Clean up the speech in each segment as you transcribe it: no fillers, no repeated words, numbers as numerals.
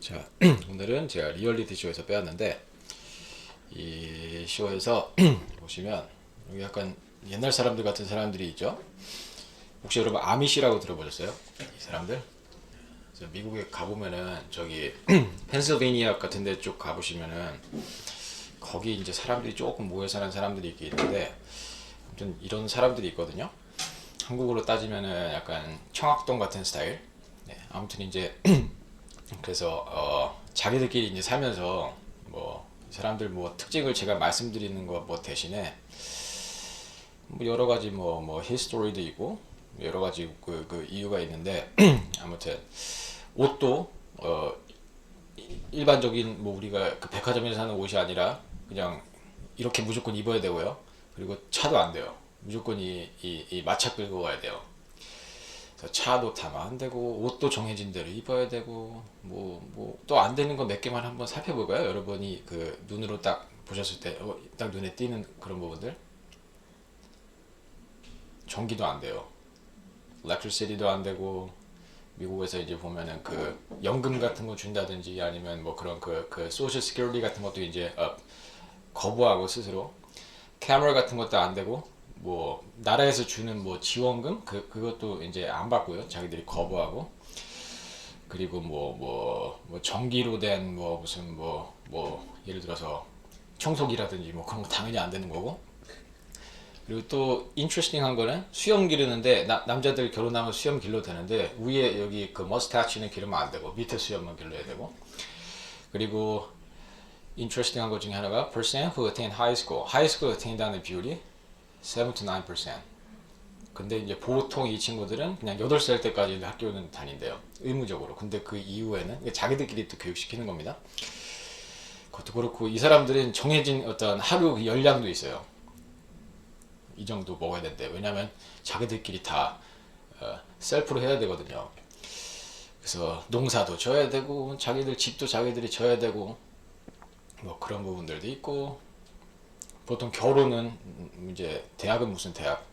자, 오늘은 제가 리얼리티 쇼에서 빼왔는데 이 쇼에서 보시면 여기 약간 옛날 사람들 같은 사람들이 있죠. 혹시 여러분 아미시라고 들어보셨어요? 이 사람들? 그래서 미국에 가보면은 저기 펜실베니아 같은 데 쪽 가보시면은 거기 이제 사람들이 조금 모여 사는 사람들이 있긴 있는데 아무튼 이런 사람들이 있거든요. 한국으로 따지면은 약간 청학동 같은 스타일. 네, 아무튼 이제 그래서 자기들끼리 이제 살면서 뭐 사람들 뭐 특징을 제가 말씀드리는 거 뭐 대신에 뭐 여러 가지 뭐 히스토리도 있고 여러 가지 그 이유가 있는데 아무튼 옷도 일반적인 뭐 우리가 그 백화점에서 사는 옷이 아니라 그냥 이렇게 무조건 입어야 되고요. 그리고 차도 안 돼요. 무조건 이 마차 끌고 가야 돼요. 그래서 차도 타면 안 되고 옷도 정해진 대로 입어야 되고 뭐 또 안 되는 거 몇 개만 한번 살펴볼까요? 여러분이 그 눈으로 딱 보셨을 때 딱 눈에 띄는 그런 부분들. 전기도 안 돼요. electricity도 안 되고 미국에서 이제 보면은 그 연금 같은 거 준다든지 아니면 뭐 그런 그 social security 같은 것도 이제 거부하고 스스로 캐머라 같은 것도 안 되고 뭐 나라에서 주는 뭐 지원금 그것도 이제 안 받고요. 자기들이 거부하고 그리고 뭐 전기로 된 뭐 무슨 뭐 예를 들어서 청소기라든지 뭐 그런 거 당연히 안 되는 거고 그리고 또 인트레스팅한 거는 수염 기르는데 남자들 결혼하면 수염 길러도 되는데 위에 여기 그 머스타치는 기르면 안 되고 밑에 수염만 길러야 되고 그리고 인트레스팅한 것 중에 하나가 percent who attend high school. high school attend하는 비율이 7 to 9%. 근데 이제 보통 이 친구들은 그냥 8살 때까지 학교는 다닌대요. 의무적으로. 근데 그 이후에는 자기들끼리 또 교육시키는 겁니다. 그것도 그렇고 이 사람들은 정해진 어떤 하루 열량도 있어요. 이 정도 먹어야 된대. 왜냐면 자기들끼리 다 셀프로 해야 되거든요. 그래서 농사도 져야 되고 자기들 집도 자기들이 져야 되고 뭐 그런 부분들도 있고 보통 결혼은 이제 대학은 무슨 대학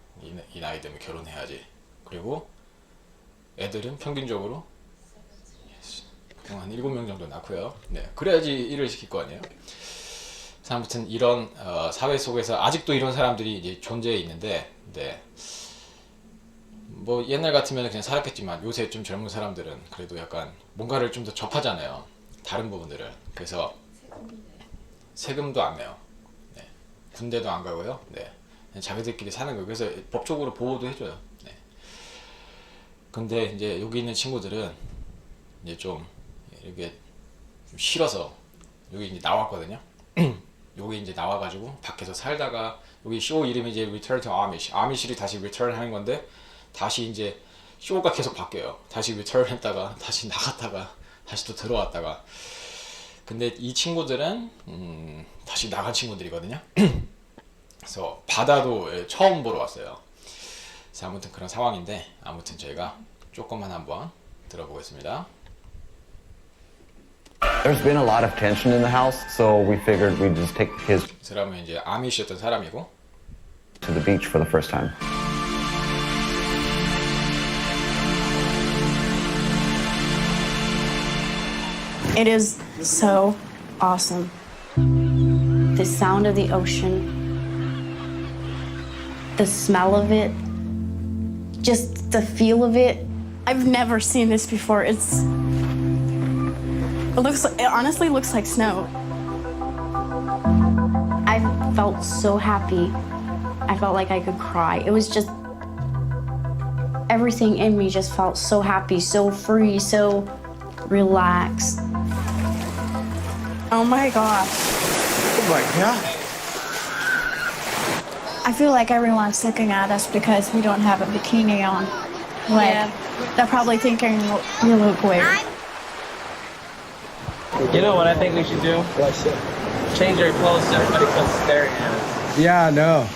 이 나이 되면 결혼해야지. 그리고 애들은 평균적으로 보통 한 7명 정도 낳고요. 네, 그래야지 일을 시킬 거 아니에요. 아무튼 이런 사회 속에서 아직도 이런 사람들이 이제 존재해 있는데, 네. 뭐 옛날 같으면 그냥 살았겠지만 요새 좀 젊은 사람들은 그래도 약간 뭔가를 좀 더 접하잖아요. 다른 부분들을. 그래서 세금도 안 내요. 네. 군대도 안 가고요. 네. 그냥 자기들끼리 사는 거예요. 그래서 법적으로 보호도 해줘요. 네. 근데 이제 여기 있는 친구들은 이제 좀 이렇게 좀 싫어서 여기 이제 나왔거든요. 여기 이제 나와가지고 밖에서 살다가 여기 쇼 이름이 이제 Return to Amish. 아미시를 다시 Return 하는 건데 다시 이제 쇼가 계속 바뀌어요. 다시 Return 했다가 다시 나갔다가 다시 또 들어왔다가. 근데 이 친구들은 다시 나간 친구들이거든요. 그래서 바다도 처음 보러 왔어요. 그래서 아무튼 그런 상황인데 아무튼 저희가 조금만 한번 들어보겠습니다. There's been a lot of tension in the house, so we figured we'd just take his 이 사람은 이제 아미시였던 사람이고 to the beach for the first time. It is so awesome. The sound of the ocean, the smell of it, just the feel of it. I've never seen this before. It honestly looks like snow. I felt so happy. I felt like I could cry. It was just everything in me just felt so happy, so free, so relaxed. Oh my gosh. Oh my God. I feel like everyone's looking at us because we don't have a bikini on. Like, they're probably thinking we look weird. You know what I think we should do? Change our clothes so everybody comes staring at us. Yeah, no.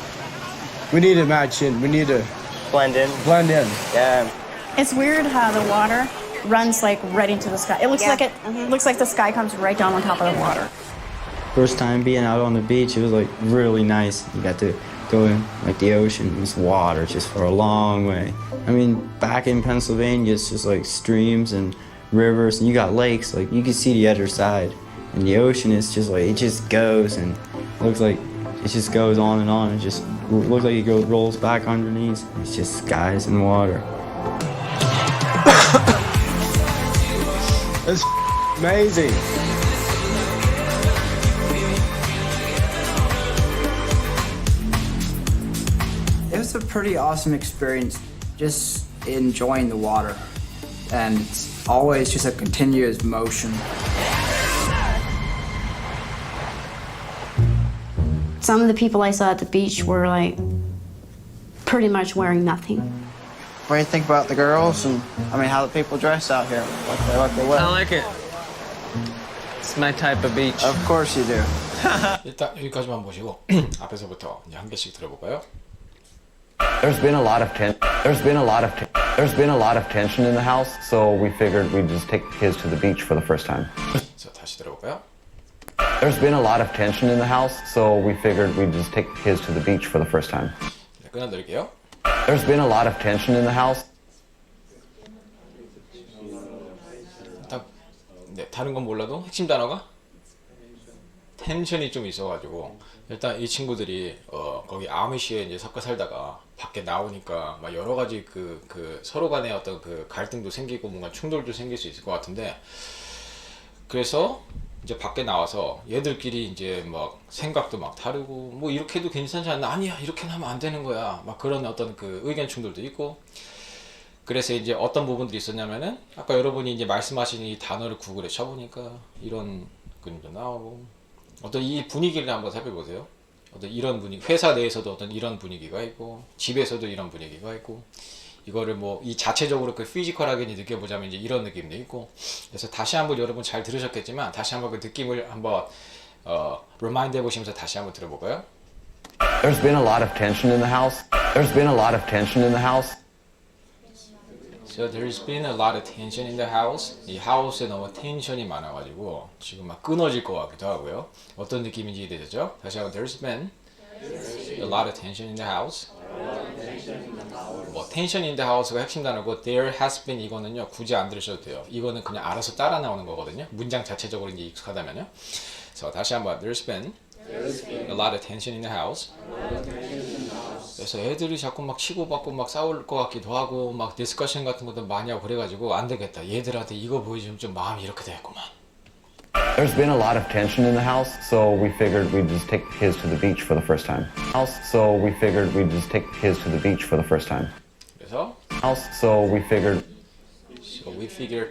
We need to match in. We need to Blend in. blend in. Yeah. It's weird how the water runs like right into the sky. It looks like looks like the sky comes right down on top of the water. First time being out on the beach, it was like really nice. You got to go in like the ocean, it's water just for a long way. I mean, back in Pennsylvania, it's just like streams and rivers, and you got lakes. Like you can see the other side, and the ocean is just like it just goes and looks like it just goes on and on. It just looks like it goes rolls back underneath. It's just skies and water. That's amazing. It was a pretty awesome experience, just enjoying the water. And it's always just a continuous motion. Some of the people I saw at the beach were like pretty much wearing nothing. What do you think about the girls and, how the people dress out here? What they wear? I like it. It's my type of beach. Of course you do. 일단 여기까지만 보시고 앞에서부터 이제 한 개씩 들어볼까요? There's been a lot of tension in the house, so we figured we'd just take the kids to the beach for the first time. 자, 다시 들어볼까요? There's been a lot of tension in the house, so we figured we'd just take the kids to the beach for the first time. 네, 끊어드릴게요. There's been a lot of tension in the house. 일단 네, 다른 건 몰라도 핵심 단어가 텐션이 좀 있어가지고 일단 이 친구들이 거기 아미시에 이제 섞여 살다가 밖에 나오니까 막 여러 가지 그 서로 간의 어떤 그 갈등도 생기고 뭔가 충돌도 생길 수 있을 것 같은데 그래서 이제 밖에 나와서 얘들끼리 이제 막 생각도 막 다르고 뭐 이렇게 해도 괜찮지 않나 아니야 이렇게 하면 안 되는 거야 막 그런 어떤 그 의견 충돌도 있고 그래서 이제 어떤 부분들이 있었냐면은 아까 여러분이 이제 말씀하신 이 단어를 구글에 쳐보니까 이런 그림도 나오고 어떤 이 분위기를 한번 살펴보세요. 어떤 이런 분위기, 회사 내에서도 어떤 이런 분위기가 있고, 집에서도 이런 분위기가 있고, 이거를 뭐 이 자체적으로 그 피지컬하게 느껴보자면 이제 이런 느낌도 있고, 그래서 다시 한번 여러분 잘 들으셨겠지만 다시 한번 그 느낌을 한번 리마인드 해보시면서 다시 한번 들어볼까요? There's been a lot of tension in the house. There's been a lot of tension in the house. So there's been a lot of tension in the house. 이 하우스에 너무 텐션이 많아가지고 지금 막 끊어질 것 같기도 하고요. 어떤 느낌인지 이해되죠? 다시 한번 there's been a lot of tension in the house. 뭐 tension in the house가 핵심 단어고 there has been 이거는요 굳이 안 들으셔도 돼요. 이거는 그냥 알아서 따라 나오는 거거든요. 문장 자체적으로 이제 익숙하다면요. 그래서 다시 한번 there's been a lot of tension in the house. 그래서 애들이 자꾸 막 치고받고 막 싸울 것 같기도 하고 막 디스커션 같은 것도 많이 하고 그래가지고 안 되겠다. 얘들한테 이거 보여주면 좀 마음이 이렇게 되겠구만. There's been a lot of tension in the house, so we figured we'd just take the kids to the beach for the first time. So we figured we'd just take the kids to the beach for the first time. 그래서 So we figured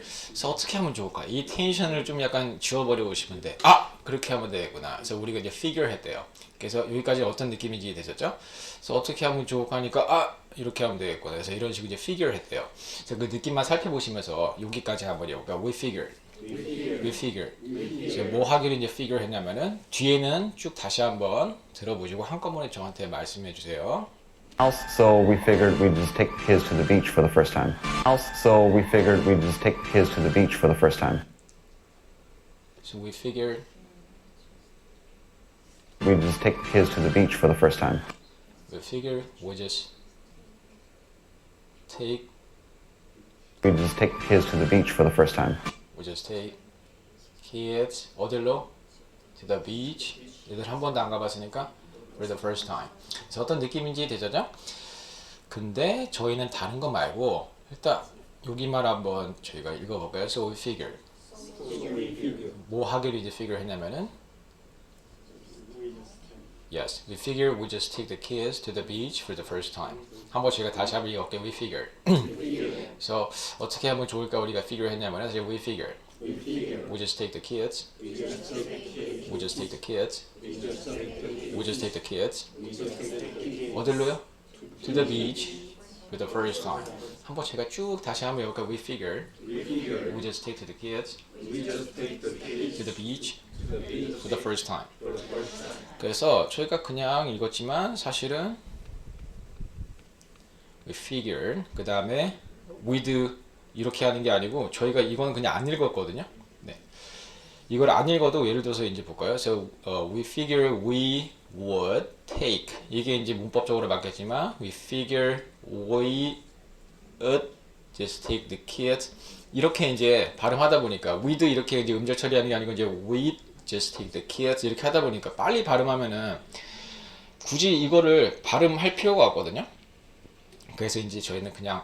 그래서 어떻게 하면 좋을까? 이 텐션을 좀 약간 지워버려 보시면 돼. 아! 그렇게 하면 되겠구나. 그래서 우리가 이제 figure 했대요. 그래서 여기까지 어떤 느낌인지 되셨죠? 그래서 어떻게 하면 좋을까 하니까 아! 이렇게 하면 되겠구나. 그래서 이런 식으로 이제 figure 했대요. 그래서 그 느낌만 살펴보시면서 여기까지 한번 해볼까요? We figure. 그래서 뭐 하기로 이제 figure 했냐면은 뒤에는 쭉 다시 한번 들어보시고 한꺼번에 저한테 말씀해 주세요. So we figured we'd just take the kids to the beach for the first time. So we figured we'd just take the kids to the beach for the first time. So we figured We'd just take the kids to the beach for the first time. we'd just take We'd just take the kids to the beach for the first time. kids 어디로? To the beach. 얘들 한 번도 안 가봤으니까 for the first time. 그래서 어떤 느낌인지 되죠? 근데 저희는 다른 거 말고 일단 여기만 한번 저희가 읽어볼까요? So we figured. 뭐 하기로 이제 figure 했냐면은 Yes, we figured we just take the kids to the beach for the first time. 한번 제가 다시 한번 읽어볼게요. We figured. 그래서 어떻게 하면 좋을까 우리가 figure 했냐면은 we figured. We just take the kids. We just take the kids. We just take the kids. 어디로요? To the beach for the first time. 한번 제가 쭉 다시 한번 해볼까요? We figured. We just take the kids. To the beach for the first time. 그래서 저희가 그냥 읽었지만 사실은 we figured 그 다음에 with 이렇게 하는 게 아니고 저희가 이거는 그냥 안 읽었거든요. 네, 이걸 안 읽어도 예를 들어서 이제 볼까요? So we figure we would take 이게 이제 문법적으로 맞겠지만 we figure we would just take the kids 이렇게 이제 발음하다 보니까 we'd 이렇게 이제 음절 처리하는 게 아니고 이제 we'd just take the kids 이렇게 하다 보니까 빨리 발음하면은 굳이 이거를 발음할 필요가 없거든요. 그래서 이제 저희는 그냥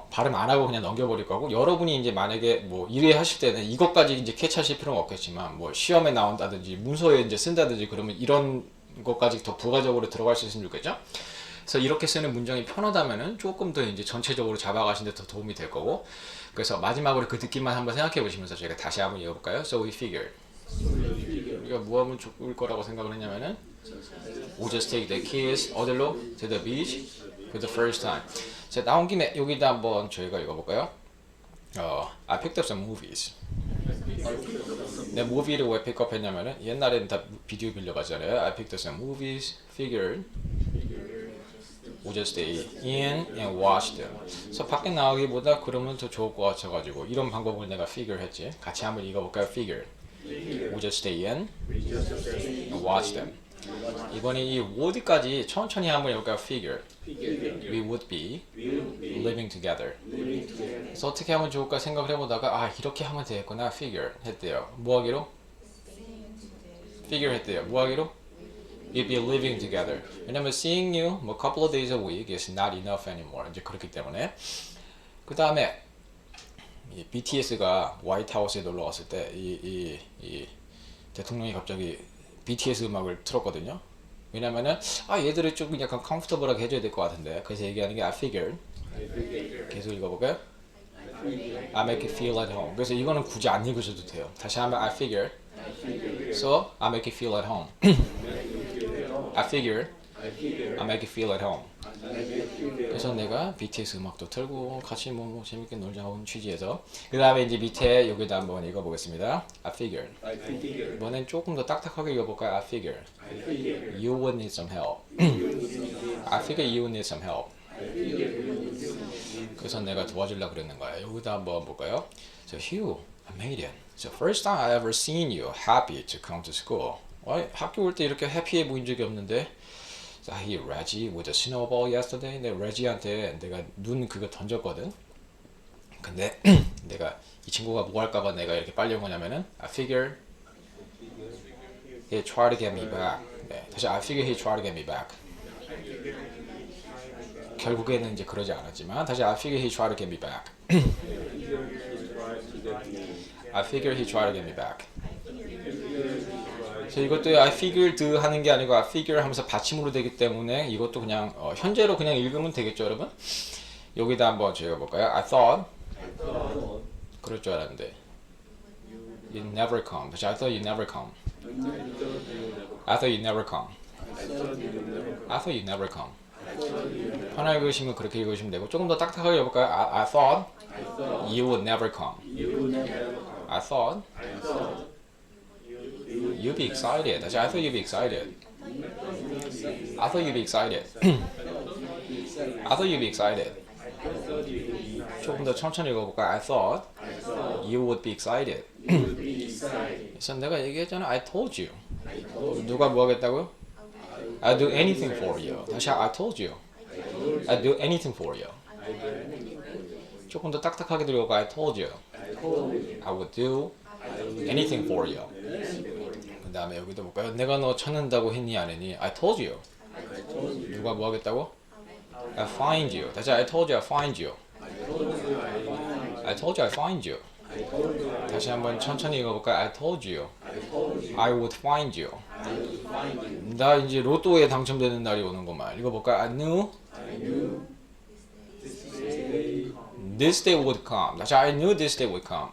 발음 안 하고 그냥 넘겨버릴 거고, 여러분이 이제 만약에 뭐 1회 하실 때는 이것까지 이제 캐치하실 필요는 없겠지만 뭐 시험에 나온다든지 문서에 이제 쓴다든지 그러면 이런 것까지 더 부가적으로 들어갈 수 있으면 좋겠죠. 그래서 이렇게 쓰는 문장이 편하다면은 조금 더 이제 전체적으로 잡아가신 데 더 도움이 될 거고, 그래서 마지막으로 그 느낌만 한번 생각해 보시면서 저희가 다시 한번 읽어볼까요? So we figured. 우리가 뭐 하면 좋을 거라고 생각을 했냐면은 We just take the kids 어디로? To the beach for the first time. 자, 나온 김에 여기다 한번 저희가 읽어볼까요? I picked up some movies. 내 무비를 왜 픽업했냐면은 옛날에는 다 비디오 빌려가잖아요. I picked up some movies, figured we'll just stay in and watch them. 그래서 밖에 나가기보다 그러면 더 좋을 것 같아가지고 이런 방법을 내가 figure 했지. 같이 한번 읽어볼까요? Figure. We'll just stay in and watch them. 이번에 이 would까지 천천히 한번 읽을까요? Figure. We would be living together. 그래서 어떻게 하면 좋을까 생각을 해보다가 이렇게 하면 되겠구나. Figure 했대요. 뭐 하기로? Figure 했대요. 뭐 하기로? We'd be living together. 왜냐면 seeing you a couple of days a week is not enough anymore. 이제 그렇기 때문에. 그 다음에 BTS가 화이트하우스에 놀러 갔을 때 이 대통령이 갑자기 BTS 음악을 틀었거든요. 왜냐면은 얘들을 좀 약간 컴포터블하게 해줘야 될 것 같은데, 그래서 얘기하는 게 I figured. 계속 읽어볼까요? I make it feel at home. 그래서 이거는 굳이 안 읽으셔도 돼요. 다시 한번 I figured. So I make it feel at home. I figured. I make it feel at home. 그래서 내가 BTS 음악도 틀고 같이 뭐 재밌게 놀자고 취지에서, 그 다음에 이제 밑에 여기다 한번 읽어보겠습니다. I figured. 이번엔 조금 더 딱딱하게 읽어볼까요? I figured. You would need some help. I figured you would need some help. 그래서 내가 도와주려고 그랬는 거야. 여기다 한번 볼까요? So Hugh, I made it. So first time I ever seen you happy to come to school. 학교 올 때 이렇게 해피해 보인 적이 없는데. I hit Reggie with a snowball yesterday. 내가 레지한테 내가 눈 그거 던졌거든. 근데 내가 이 친구가 뭐 할까봐 내가 이렇게 빨리 온 거냐면은 I figured he tried to get me back. 네, 다시 I figured he tried to get me back. 결국에는 이제 그러지 않았지만 다시 I figured he tried to get me back. I figured he tried to get me back. 그래서 이것도 I figured 하는 게 아니고 I figure 하면서 받침으로 되기 때문에 이것도 그냥 현재로 그냥 읽으면 되겠죠, 여러분? 여기다 한번 제가 볼까요? I thought. 그럴 줄 알았는데 You never come. 다시 I thought you never come. I thought you never come. I thought you never come. 편하게 읽으시면 그렇게 읽으시면 되고, 조금 더 딱딱하게 해볼까요? I thought you would never come. I thought you'd be excited. 다시 I thought you'd be excited. I thought you'd be excited. I thought you'd be excited. 조금 더 천천히 읽어볼까요? I thought you would be excited. 그래서 내가 얘기했잖아. I told you. 누가 뭐 하겠다고요? I'll do anything for you. 다시 I told you. I'll do anything for you. 조금 더 딱딱하게 들어가. I told you. I would do anything for you. 그 다음에 여기도 볼까요? 내가 너 찾는다고 했니 안 했니? I told you. 누가 뭐 하겠다고? I find you. 다시 I told you I find you. I told you I find you. 다시 한번 천천히 읽어볼까요? I told you I would find you. 나 이제 로또에 당첨되는 날이 오는구만. 읽어볼까요? I knew this day would come. 다시 I knew this day would come.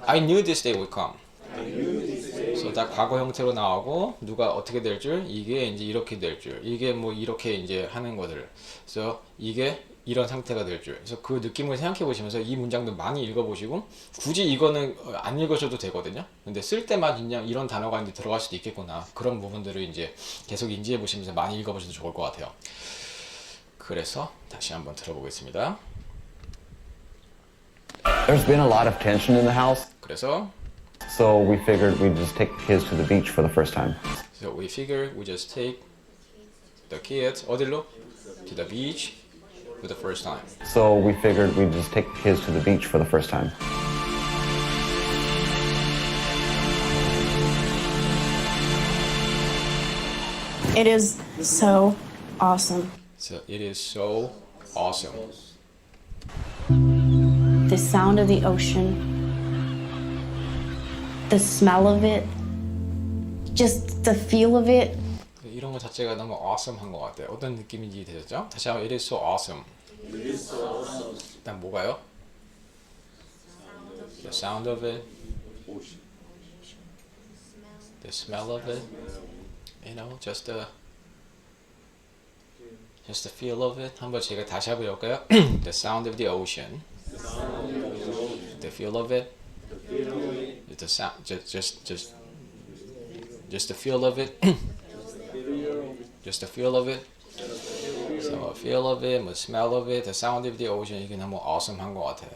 I knew this day would come. 그래서 다 과거 형태로 나오고 누가 어떻게 될 줄, 이게 이제 이렇게 될 줄, 이게 뭐 이렇게 이제 하는 것들. 그래서 이게 이런 상태가 될 줄. 그래서 그 느낌을 생각해 보시면서 이 문장도 많이 읽어보시고, 굳이 이거는 안 읽으셔도 되거든요. 근데 쓸 때만 그냥 이런 단어가 이제 들어갈 수도 있겠구나. 그런 부분들을 이제 계속 인지해 보시면서 많이 읽어보셔도 좋을 것 같아요. 그래서 다시 한번 들어보겠습니다. There's been a lot of tension in the house, 그래서 so we figured we'd just take the kids to the beach for the first time. So we figure we just take the kids 어디로? To the beach for the first time. So we figured we'd just take his to the beach for the first time. It is so awesome. So it is so awesome. The sound of the ocean, the smell of it, just the feel of it. 이런 거 자체가 너무 awesome한 것 같아요. 어떤 느낌인지 되셨죠? 다시 한번 it is so awesome. 일단 뭐가요? The sound of it, the smell of it, you know, just the feel of it. 한번 제가 다시 한번 해볼까요? The sound of the ocean, the feel of it, the sound, just the feel of it. Just the feel of it. So feel of it, the smell of it, the sound of the ocean. 이게 너무 awesome한 것 같아.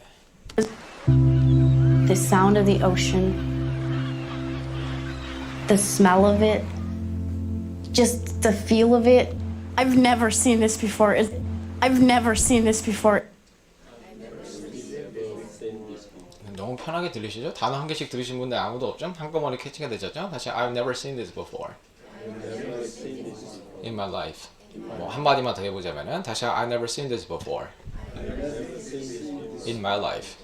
The sound of the ocean, the smell of it, just the feel of it. I've never seen this before. I've never seen this before. 너무 편하게 들리시죠? 단어 한 개씩 들으신 분들 아무도 없죠? 한꺼번에 캐치가 되셨죠? 다시 I've never seen this before in my life. 뭐 한마디만 더 해보자면은 다시 I've never seen this before in my life.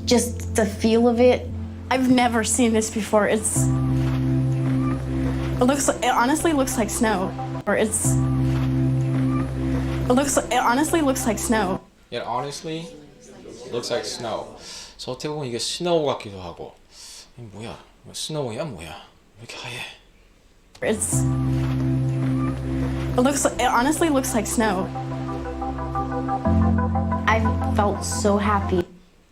Just the feel of it. I've never seen this before. It honestly looks like snow. Or it honestly looks like snow. It honestly looks like snow. 저 어떻게 보면 이게 스노우 같기도 하고. 이게 뭐야? 스노우야 뭐야? 왜 이렇게 하얘? It honestly looks like snow. I felt so happy.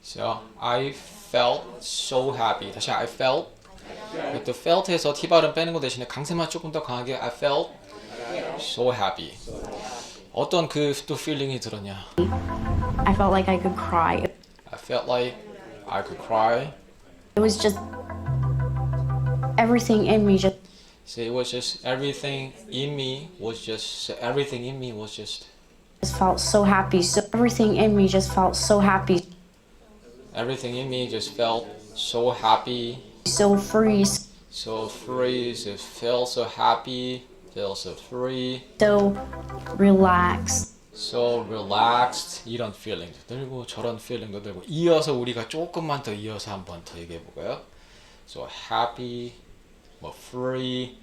So I felt so happy. 다시 I felt. 또 felt에서 T 발음 빼는 거 대신에 강세만 조금 더 강하게 I felt so happy. 어떤 그 또 feeling이 들었냐? I felt like I could cry. I felt like I could cry. It was just everything in me just So it was just everything in me was just felt so happy. So everything in me just felt so happy. everything in me just felt so happy, So free. so free, so felt so happy, felt so free, So relaxed. so relaxed. 이런 feeling도 들고 저런 feeling도 들고 이어서 우리가 조금만 더 이어서 한번 더 얘기해 볼까요? So happy, 뭐 free.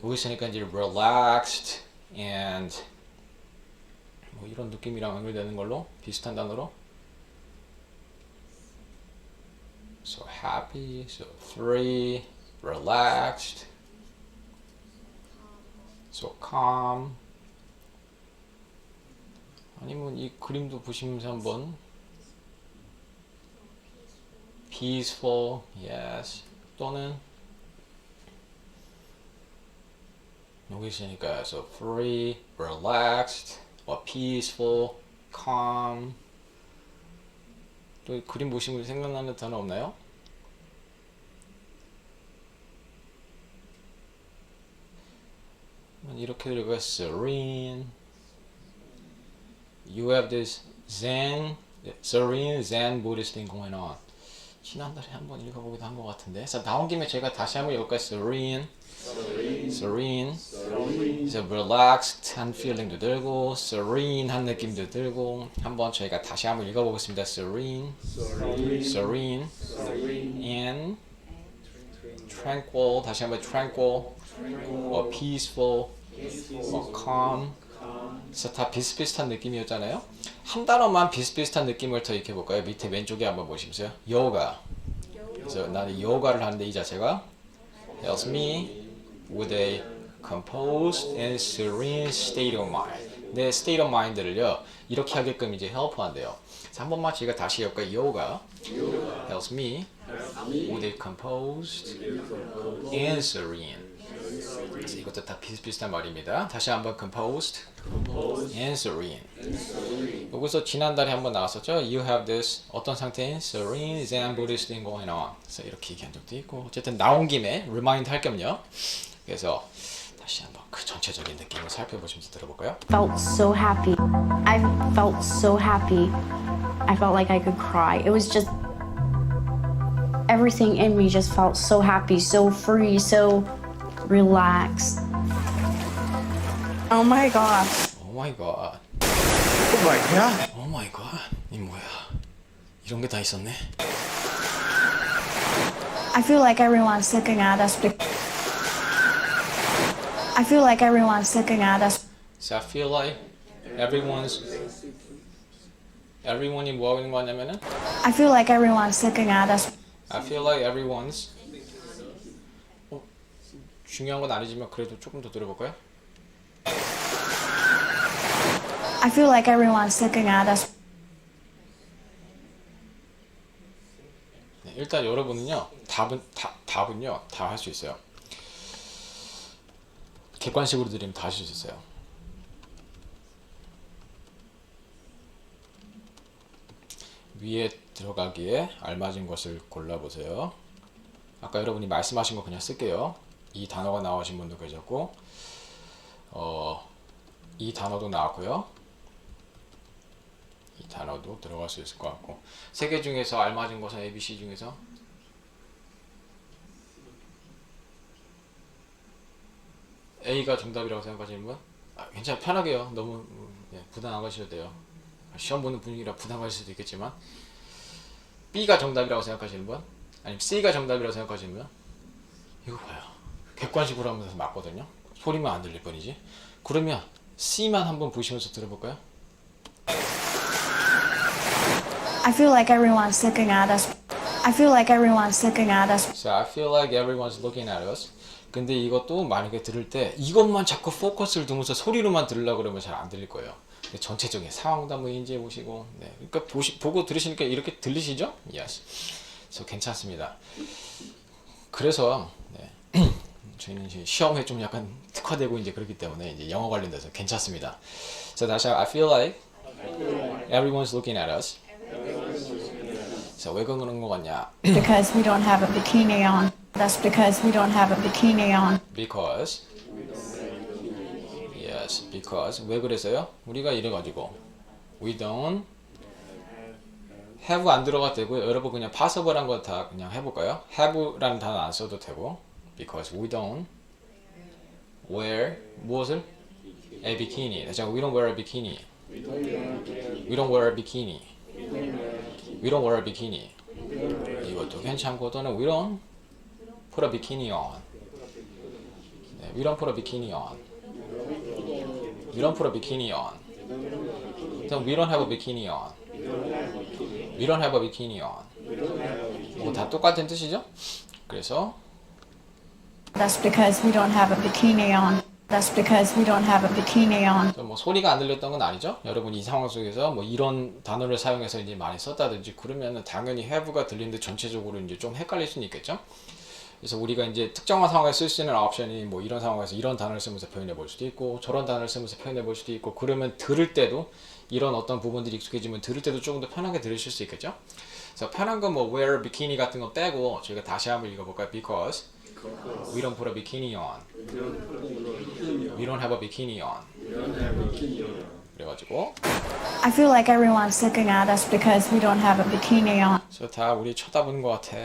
여기 있으니까 이제 relaxed and 뭐 이런 느낌이랑 연결되는 걸로 비슷한 단어로. So happy, so free, relaxed, so calm. 아니면 이 그림도 보시면서 한번 peaceful, yes. 또는 여기 있으니까 so free, relaxed, or peaceful, calm. 또 그림 보시면 생각나는 단어 없나요? 이렇게 들어가 serene. You have this serene Zen Buddhist thing going on. 지난달에 한번 읽어보기도 한 것 같은데. 자, 나온 김에 제가 다시 한번 읽을까요? serene. 그래서 relaxed 한 feeling도 들고 serene 한 느낌도 들고 한번 저희가 다시 한번 읽어보겠습니다. serene and tranquil. 다시 한번 tranquil or peaceful or calm. 그래서 다 비슷비슷한 느낌이었잖아요. 한 단어만 비슷비슷한 느낌을 더 익혀볼까요? 밑에 왼쪽에 한번 보시면서요. yoga. 그래서 나는 요가를 하는데 이 자체가 helps me with a composed and serene state of mind. 내 state of mind를요 이렇게 하게끔 이제 help한대요. 한 번만 제가 다시 해볼까요? yoga helps me with a composed and serene. 그래서 이것도 다 비슷비슷한 말입니다. 다시 한번 composed and serene. 여기서 지난달에 한번 나왔었죠. You have this 어떤 상태인 serene Zen Buddhist thing going on. 그래서 이렇게 얘기한 적도 있고 어쨌든 나온 김에 remind 할 겸요. 그래서 다시 한번 그 전체적인 느낌을 살펴보시면서 들어볼까요? Felt so happy. I felt so happy. I felt like I could cry. It was just everything in me just felt so happy, so free, so relaxed. Oh my gosh. 오 마이 갓. Oh my god. 오 마이 갓. 이 뭐야? 이런 게 다 있었네. I feel like everyone's looking at us. I feel like everyone's looking at us. So I feel like everyone이 뭐 하고 있는 거냐면은 I feel like everyone's looking at us. I feel like everyone's 중요한 건 아니지만 그래도 조금 더 들어볼까요? I feel like everyone's looking at us. 네, 일단 여러분은요 답은요 다 할 수 있어요. 객관식으로 드리면 다 하실 수 있어요. 위에 들어가기에 알맞은 것을 골라보세요. 아까 여러분이 말씀하신 거 그냥 쓸게요. 이 단어가 나오신 분도 계셨고 이 단어도 나왔고요. 이 단어도 들어갈 수 있을 것 같고 세 개 중에서 알맞은 것은 A, B, C 중에서 A가 정답이라고 생각하시는 분? 괜찮아요. 편하게요. 너무 부담 안 가셔도 돼요. 시험 보는 분위기라 부담 가실 수도 있겠지만 B가 정답이라고 생각하시는 분? 아니면 C가 정답이라고 생각하시는 분? 이거 봐요. 객관식으로 하면서 맞거든요. 소리만 안 들릴 뿐이지. 그러면 C만 한번 보시면서 들어볼까요? I feel like everyone's looking at us. I feel like everyone's looking at us. So I feel like everyone's looking at us. 근데 이것도 만약에 들을 때 이것만 자꾸 포커스를 두면서 소리로만 들으려고 그러면 잘 안 들릴 거예요. 전체적인 상황도 한번 인지해 보시고 그러니까 보고 들으시니까 이렇게 들리시죠? Yes. 그래서 괜찮습니다. 그래서 저희는 이제 시험에 좀 약간 특화되고 이제 그렇기 때문에 이제 영어 관련돼서 괜찮습니다. So 다시 I feel like everyone's looking at us. 왜 그러는 거 같냐? Because we don't have a bikini on. That's because we don't have a bikini on. Because yes, because 왜 그래서요? 우리가 이래가지고 we don't have 안 들어가도 되고요. 여러분 그냥 possible한 거 다 그냥 해볼까요? have라는 단어 안 써도 되고 because we don't wear 무엇을? A bikini. 자, we don't wear a bikini. We don't wear a bikini. We don't wear a bikini. 이것도 괜찮고 또는 we don't put a bikini on. We don't put a bikini on. We don't put a bikini on. Then we don't have a bikini on. We don't have a bikini on. 이거 다 똑같은 뜻이죠? 그래서 That's because we don't have a bikini on. That's because we don't have a bikini on. 뭐 소리가 안 들렸던 건 아니죠? 여러분 이 상황 속에서 뭐 이런 단어를 사용해서 이제 많이 썼다든지 그러면 당연히 have가 들리는데 전체적으로 이제 좀 헷갈릴 수는 있겠죠? 그래서 우리가 이제 특정한 상황에 쓸 수 있는 옵션이 뭐 이런 상황에서 이런 단어를 쓰면서 표현해 볼 수도 있고 저런 단어를 쓰면서 표현해 볼 수도 있고 그러면 들을 때도 이런 어떤 부분들이 익숙해지면 들을 때도 조금 더 편하게 들으실 수 있겠죠? 그래서 편한 건 뭐 wear bikini 같은 거 빼고 저희가 다시 한번 읽어볼까요? Because we don't put a bikini on. We don't have a bikini on. 그래가지고 I feel like everyone's looking at us because we don't have a bikini on. 그래서 다 우리 쳐다보는 것 같아.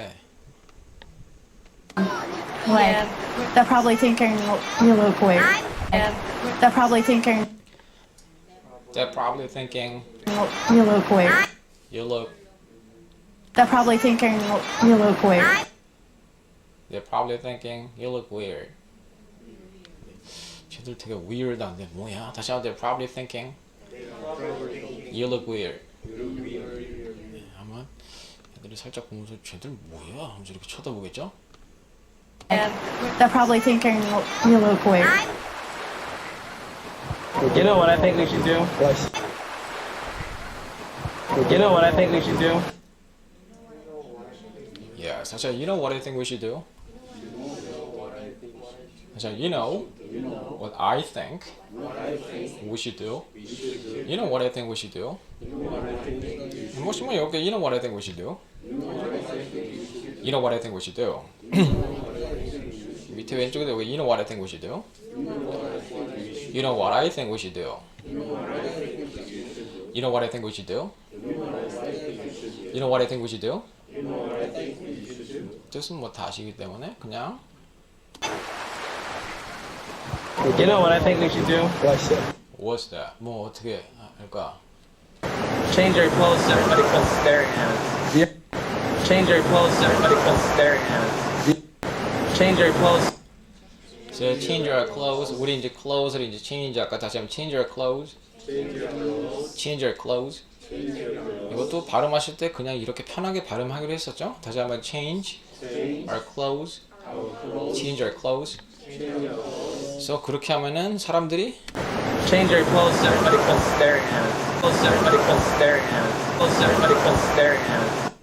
Like, they're probably thinking you look weird. They're probably thinking They're probably thinking you look weird. you look. They're probably thinking you look weird. They're probably thinking you look weird. 쟤들 되게 weird한데 뭐야? 다시 한번 they're probably thinking you look weird. 아마 애들이 살짝 보면서 쟤들 뭐야? 하면서 이렇게 쳐다보겠죠? They're probably thinking you look weird. You know what I think we should do? You know what I think we should do? Yeah, 사실 you know what I think we should do? 사실 you know what I think we should do? You know what I think we should do? 뭐 이렇게 you know what I think we should do? You know what I think we should do? 밑에 왼쪽에도 여기 You know what I think we should do? You know what I think we should do? You know what I think we should do? You know what I think we should do? 뜻은 뭐 다 아시기 때문에 그냥 You know what I think we should do? What's that? What's that? 뭐 어떻게 할까? Change your clothes so everybody comes staring at us. Yeah. Change your clothes so everybody comes staring at us. Change your clothes. So change your clothes. 우리 이제 clothes를 이제 change 아까 다시 한번 change your clothes. Change your clothes. 이것도 발음하실 때 그냥 이렇게 편하게 발음하기로 했었죠? 다시 한번 change our clothes. Change our clothes. So 그렇게 하면은 사람들이 Change your clothes so everybody comes staring at us. Clothes so everybody comes staring at us. Clothes so everybody comes staring at us.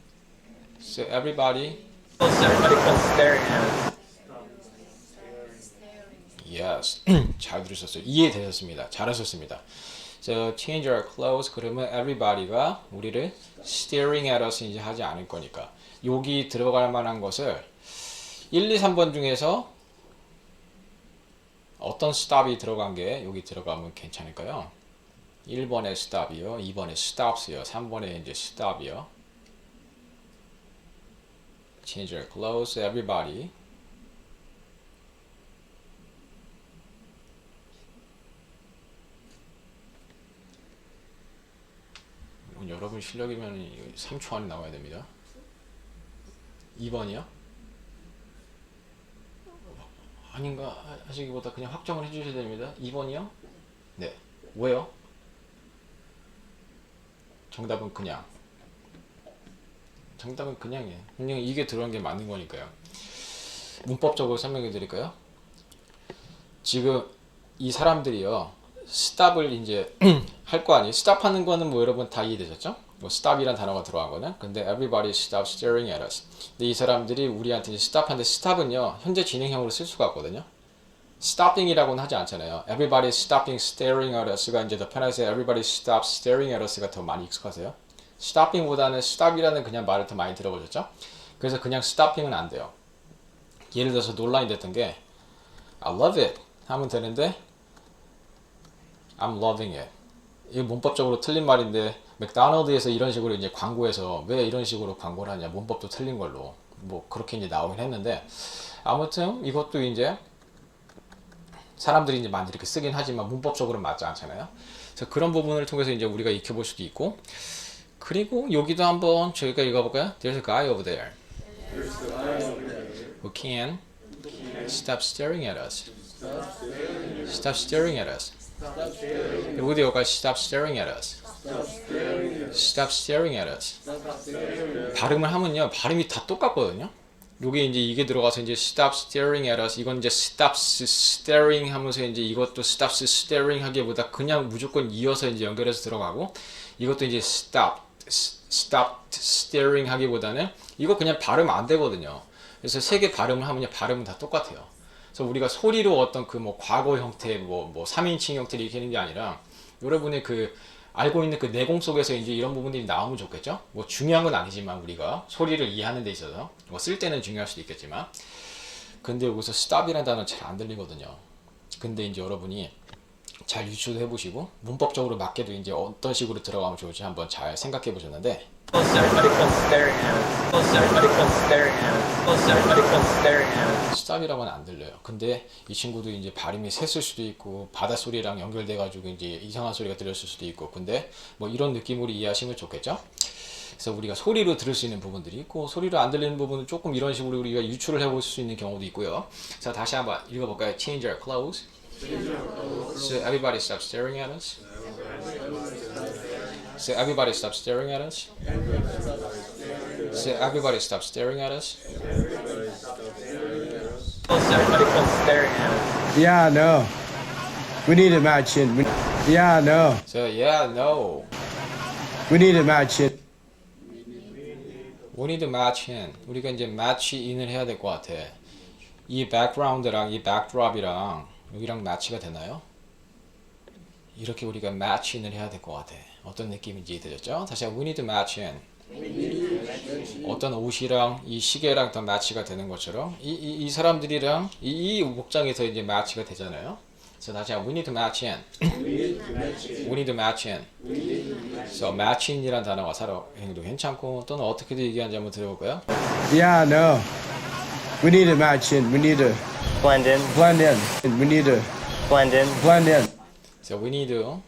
so everybody Clothes so everybody comes staring at us. yes 잘 들으셨어요. 이해되셨습니다. 잘하셨습니다. So change our clothes 그러면 everybody가 우리를 staring at us 이제 하지 않을 거니까 여기 들어갈 만한 것을 1, 2, 3번 중에서 어떤 stop이 들어간 게 여기 들어가면 괜찮을까요? 1번에 stop이요, 2번에 stops요, 3번에 이제 stop이요. Change your clothes, everybody. 이건 여러분 실력이면 3초 안에 나와야 됩니다. 2번이요? 아닌가 하시기보다 그냥 확정을 해주셔야 됩니다. 2번이요? 네. 왜요? 정답은 그냥. 정답은 그냥이에요. 그냥 이게 들어간 게 맞는 거니까요. 문법적으로 설명해 드릴까요? 지금 이 사람들이요. stop을 이제 할 거 아니에요. stop 하는 거는 뭐 여러분 다 이해되셨죠? 뭐 stop이란 단어가 들어간 거는. 근데 everybody stop staring at us. 근데 이 사람들이 우리한테 이제 stop 하는데 stop은요. 현재 진행형으로 쓸 수가 없거든요. stopping이라고는 하지 않잖아요. everybody stopping staring at us가 이제 더 편해서 everybody stop staring at us가 더 많이 익숙하세요. stopping보다는 stop이라는 그냥 말을 더 많이 들어보셨죠? 그래서 그냥 stopping은 안 돼요. 예를 들어서 논란이 됐던 게 I love it 하면 되는데 I'm loving it. 이게 문법적으로 틀린 말인데 맥도날드에서 이런 식으로 이제 광고에서 왜 이런 식으로 광고를 하냐 문법도 틀린 걸로 뭐 그렇게 이제 나오긴 했는데 아무튼 이것도 이제 사람들이 이제 많이 이렇게 쓰긴 하지만 문법적으로는 맞지 않잖아요. 그래서 그런 부분을 통해서 이제 우리가 익혀볼 수도 있고 그리고 여기도 한번 저희가 읽어볼까요? There's a guy over there who can stop staring at us. Stop staring at us. 여기도 여기가 stop staring at us. Stop staring at us. 발음을 하면요, 발음이 다 똑같거든요. 여기 이제 이게 들어가서 이제 stop staring at us. 이건 이제 stop staring 하면서 이제 이것도 stop staring 하기보다 그냥 무조건 이어서 이제 연결해서 들어가고 이것도 이제 stop staring 하기보다는 이거 그냥 발음 안 되거든요. 그래서 세 개 발음을 하면 발음은 다 똑같아요. 그래서 우리가 소리로 어떤 그 뭐 과거 형태 뭐 3인칭 형태를 이렇게 하는 게 아니라 여러분의 그 알고 있는 그 내공 속에서 이제 이런 부분들이 나오면 좋겠죠? 뭐 중요한 건 아니지만 우리가 소리를 이해하는 데 있어서 뭐 쓸 때는 중요할 수도 있겠지만 근데 여기서 stop이라는 단어는 잘 안 들리거든요. 근데 이제 여러분이 잘 유추도 해보시고 문법적으로 맞게도 이제 어떤 식으로 들어가면 좋을지 한번 잘 생각해 보셨는데 stop이라고는 안 들려요. 근데 이 친구도 이제 발음이 셌을 수도 있고 바닷소리랑 연결돼 가지고 이제 이상한 소리가 들렸을 수도 있고 근데 뭐 이런 느낌으로 이해하시면 좋겠죠? 그래서 우리가 소리로 들을 수 있는 부분들이 있고 소리로 안 들리는 부분은 조금 이런 식으로 우리가 유추를 해볼 수 있는 경우도 있고요. 자 다시 한번 읽어볼까요? Change our clothes. So everybody stop staring at us. So everybody stop staring at us. So everybody stop staring at us. Yeah, no. We need to match in. Yeah, no. So yeah, no. We need to match in. We need to match in. 우리가 이제 match in을 해야 될 것 같아. 이 background랑 이 backdrop이랑 여기랑 매치가 되나요? 이렇게 우리가 match in을 해야 될 것 같아. 어떤 느낌인지 되셨죠? 다시 한번 we need to match in. 어떤 옷이랑 이 시계랑 더 매치가 되는 것처럼 이 사람들이랑 이 목장에서 이제 매치가 되잖아요. 그래서 다시 한번 we need to match in. we need to match in. So match in이란 단어가 사용도 괜찮고 또는 어떻게도 얘기하는지 한번 들어볼까요? Yeah, no. We need to match in. We need to Blend in. blend in. We need to Blend in. blend in. So we need to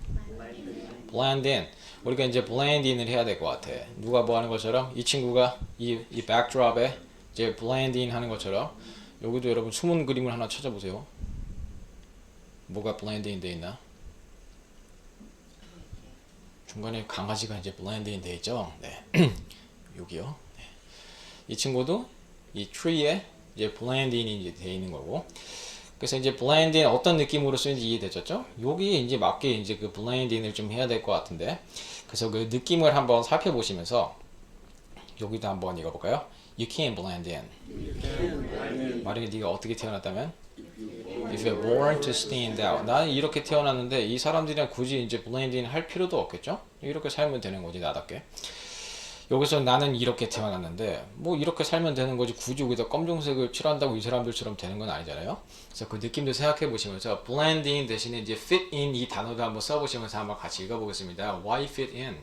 blend in. 우리가 이제 blend in을 해야 될 것 같아. 누가 뭐 하는 것처럼 이 친구가 이 backdrop에 이제 blend in 하는 것처럼 여기도 여러분 숨은 그림을 하나 찾아보세요. 뭐가 blend in 돼 있나? 중간에 강아지가 이제 blend in 돼 있죠. 네. 여기요. 네. 이 친구도 이 tree에 이제 blend in이 이제 돼 있는 거고. 그래서 이제 blend in 어떤 느낌으로 쓰는지 이해되셨죠? 여기에 이제 맞게 이제 그 blend in을 좀 해야 될 것 같은데. 그래서 그 느낌을 한번 살펴보시면서 여기도 한번 읽어볼까요? You can blend in. 만약에 네가 어떻게 태어났다면? If you're born to stand out. 나는 이렇게 태어났는데 이 사람들이랑 굳이 이제 blend in 할 필요도 없겠죠? 이렇게 살면 되는 거지 나답게. 여기서 나는 이렇게 태어났는데 뭐 이렇게 살면 되는 거지 굳이 여기다 검정색을 칠한다고 이 사람들처럼 되는 건 아니잖아요. 그래서 그 느낌도 생각해 보시면서 blend in 대신에 이제 fit in 이 단어도 한번 써보시면서 한번 같이 읽어보겠습니다. Why fit in?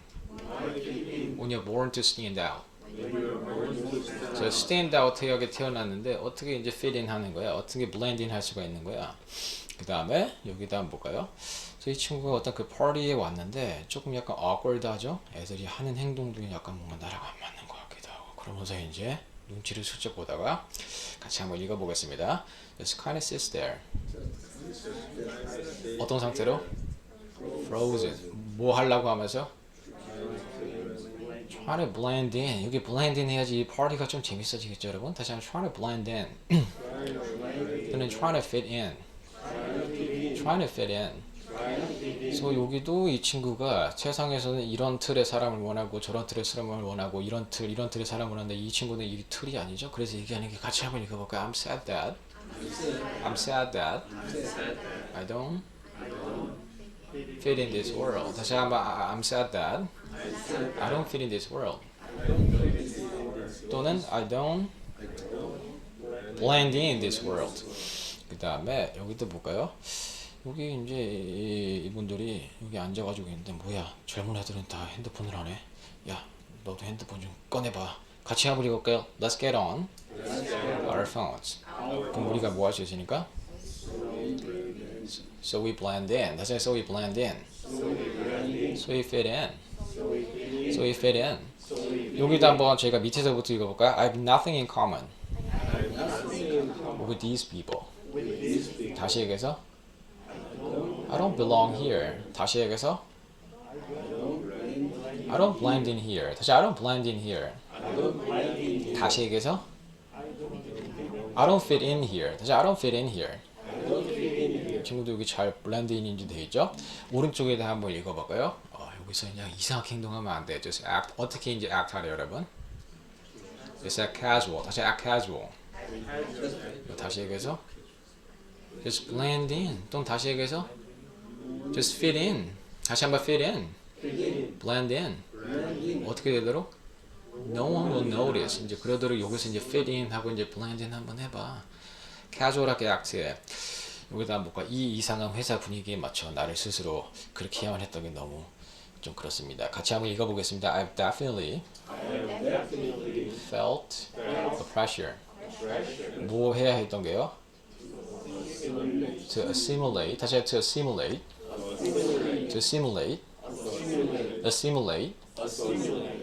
When you're born to stand out. 저 stand out 하게 태어났는데 어떻게 이제 fit in 하는 거야? 어떻게 blend in 할 수가 있는 거야? 그 다음에 여기다 한번 볼까요? 이 친구가 어떤 그 파티에 왔는데 조금 약간 awkward하죠? 애들이 하는 행동도 약간 뭔가 나랑 안 맞는 것 같기도 하고 그러면서 이제 눈치를 슬쩍 보다가 같이 한번 읽어보겠습니다. Just kind of sits there. 어떤 상태로? Frozen. 뭐 하려고 하면서? Trying to blend in. 여기 blend in 해야지 이 파티가 좀 재밌어지겠죠 여러분? 다시 한번 trying to blend in. 또는 trying to fit in. Trying to fit in. 그래서 여기도 이 친구가 세상에서는 이런 틀의 사람을 원하고 저런 틀의 사람을 원하고 이런 틀의 사람을 원하는데 이 친구는 이 틀이 아니죠. 그래서 얘기하는 게 같이 한번 읽어볼까요? I'm sad that I don't fit in this world. 다시 한번 I'm sad that I don't fit in this world. 또는 I don't blend in this world. 그 다음에 여기도 볼까요? 여기 이제 이분들이 여기 앉아가지고 있는데 뭐야 젊은 애들은 다 핸드폰을 하네. 야 너도 핸드폰 좀 꺼내봐. 같이 한번 읽을까요? Let's get on our phones. 그럼 우리가 뭐 할 수 있으니까? So we blend in. 다시 so we blend in. So we fit in. So we fit in. 여기도 한번 저희가 밑에서부터 읽어볼까요? I have nothing in common with these people. 다시 얘기해서 I don't belong here. 다시 얘기해서 I don't blend in here. 다시 I don't blend in here. 다시 얘기해서 I don't fit in here. 다시 I don't fit in here. 친구도 여기 잘 blend in인지 돼 있죠? 오른쪽에다 한번 읽어볼까요? 여기서 그냥 이상하게 행동하면 안 돼. Just act. 어떻게 이제 act 하래요, 여러분? Just act casual. 다시 act casual. 다시 얘기해서 Just blend in. 또 다시 얘기해서 Just fit in. 다시 한번 fit in. Blend in. 어떻게 되도록? No one will notice. 이제 그러도록 여기서 이제 fit in 하고 이제 blend in 한번 해봐. casual하게 act해. 여기다 한번 볼까? 이 이상한 회사 분위기에 맞춰 나를 스스로 그렇게 해야만 했던 게 너무 좀 그렇습니다. 같이 한번 읽어보겠습니다. I've definitely felt the pressure. 뭐 해야 했던 게요? To assimilate. 다시 to assimilate. To assimilate. Assimilate.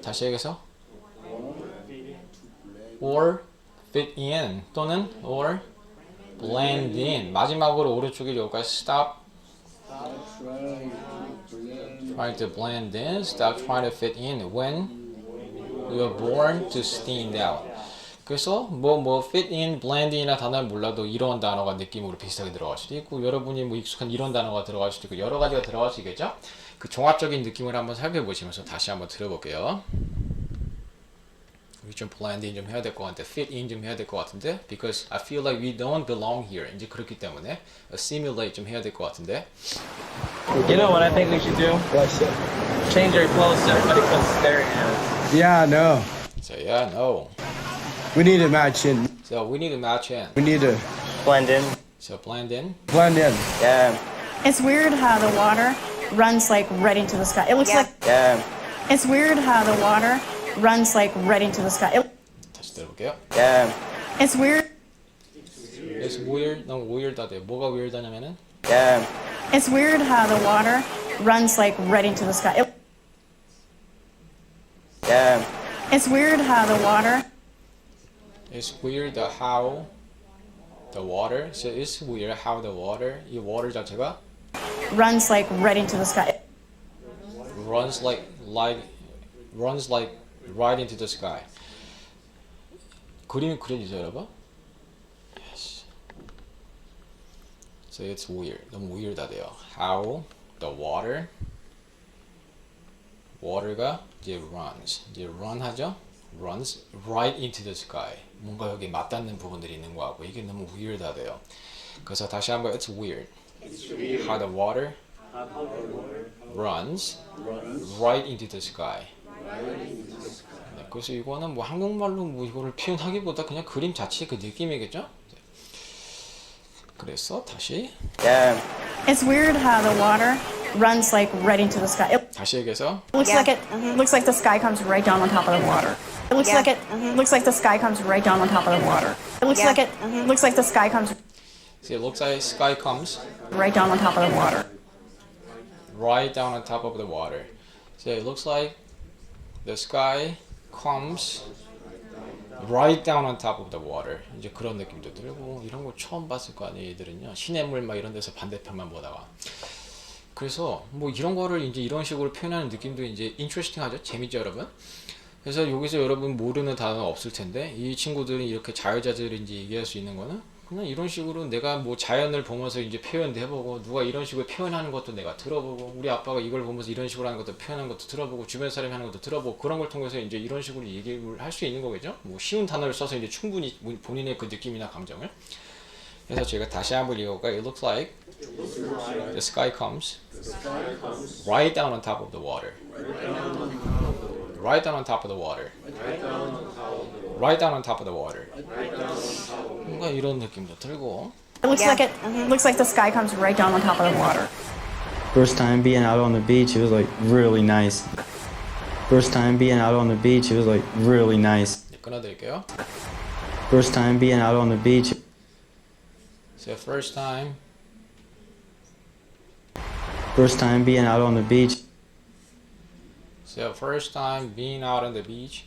다시 얘기해서 or fit in 또는 or blend in. 마지막으로 오른쪽에 여기까지 stop trying to blend in. Stop trying to fit in when you are born to stand out. 그래서 뭐 fit in, blend in이나 단어를 몰라도 이런 단어가 느낌으로 비슷하게 들어갈 수도 있고 여러분이 뭐 익숙한 이런 단어가 들어갈 수도 있고 여러 가지가 들어갈 수 있겠죠? 그 종합적인 느낌을 한번 살펴보시면서 다시 한번 들어볼게요. 우리 좀 blend in 좀 해야 될 것 같은데 fit in 좀 해야 될 것 같은데 because I feel like we don't belong here. 이제 그렇기 때문에 assimilate 좀 해야 될 것 같은데 You know what I think we should do? Change our clothes so everybody can stare at us. Yeah, no. So yeah, no. We need to match in. So we need to match in. We need to Blend in. So blend in. blend in. Yeah. It's weird how the water runs like right into the sky. It looks like Yeah. it's weird how the water runs like right into the sky. 다시 들어볼게요. Yeah. It's weird. It's weird. 너무 weird하대요. 뭐가 weird하냐면은 Yeah. It's weird how the water runs like right into the sky. Yeah. It's weird how the water it's weird how the water. So it's weird how the water. 이 water 자체가 runs like right into the sky. runs like right into the sky. 그림이 그려지죠, 여러분? Yes. So it's weird. 너무 weird하대요. How the water가 이제 이제 run 하죠? runs right into the sky. 뭔가 여기 맞닿는 부분들이 있는 거 같고 이게 너무 weird하대요. 그래서 다시 한번 it's weird. How the water runs right into the sky. 네, 그래서 이거는 뭐 한국말로 뭐 이거를 표현하기보다 그냥 그림 자체의 그 느낌이겠죠? 그래서 다시 Yeah. It's weird how the water runs like right into the sky. It 다시 얘기해서 looks like looks like the sky comes right down on top of the water. It looks like looks like the sky comes right down on top of the water. It looks like looks like the sky comes See, it looks like sky comes right down on top of the water. right down on top of the water. So it looks like the sky comes right down on top of the water. 이제 그런 느낌도 들고 이런 거 처음 봤을 거 아니에요, 얘들은요. 시냇물 막 이런 데서 반대편만 보다가. 그래서 뭐 이런 거를 이제 이런 식으로 표현하는 느낌도 이제 interesting하죠? 재밌죠, 여러분? 그래서 여기서 여러분 모르는 단어 없을 텐데 이 친구들이 이렇게 자유자재로 이제 얘기할 수 있는 거는 그냥 이런 식으로 내가 뭐 자연을 보면서 이제 표현도 해보고 누가 이런 식으로 표현하는 것도 내가 들어보고 우리 아빠가 이걸 보면서 이런 식으로 하는 것도 표현하는 것도 들어보고 주변 사람이 하는 것도 들어보고 그런 걸 통해서 이제 이런 식으로 얘기를 할 수 있는 거겠죠? 뭐 쉬운 단어를 써서 이제 충분히 본인의 그 느낌이나 감정을 그래서 제가 다시 한번 읽어볼까요? It looks like the sky comes right down on top of the water. Right down on top of the water. Right down on top of the water. 뭔가 이런 느낌도 들고. It looks like the sky comes right down on top of the water. First time being out on the beach, it was like really nice. First time being out on the beach, it was like really nice. 이제 끊어드릴게요. First time being out on the beach. So first time First time being out on the beach. So first time being out on the beach.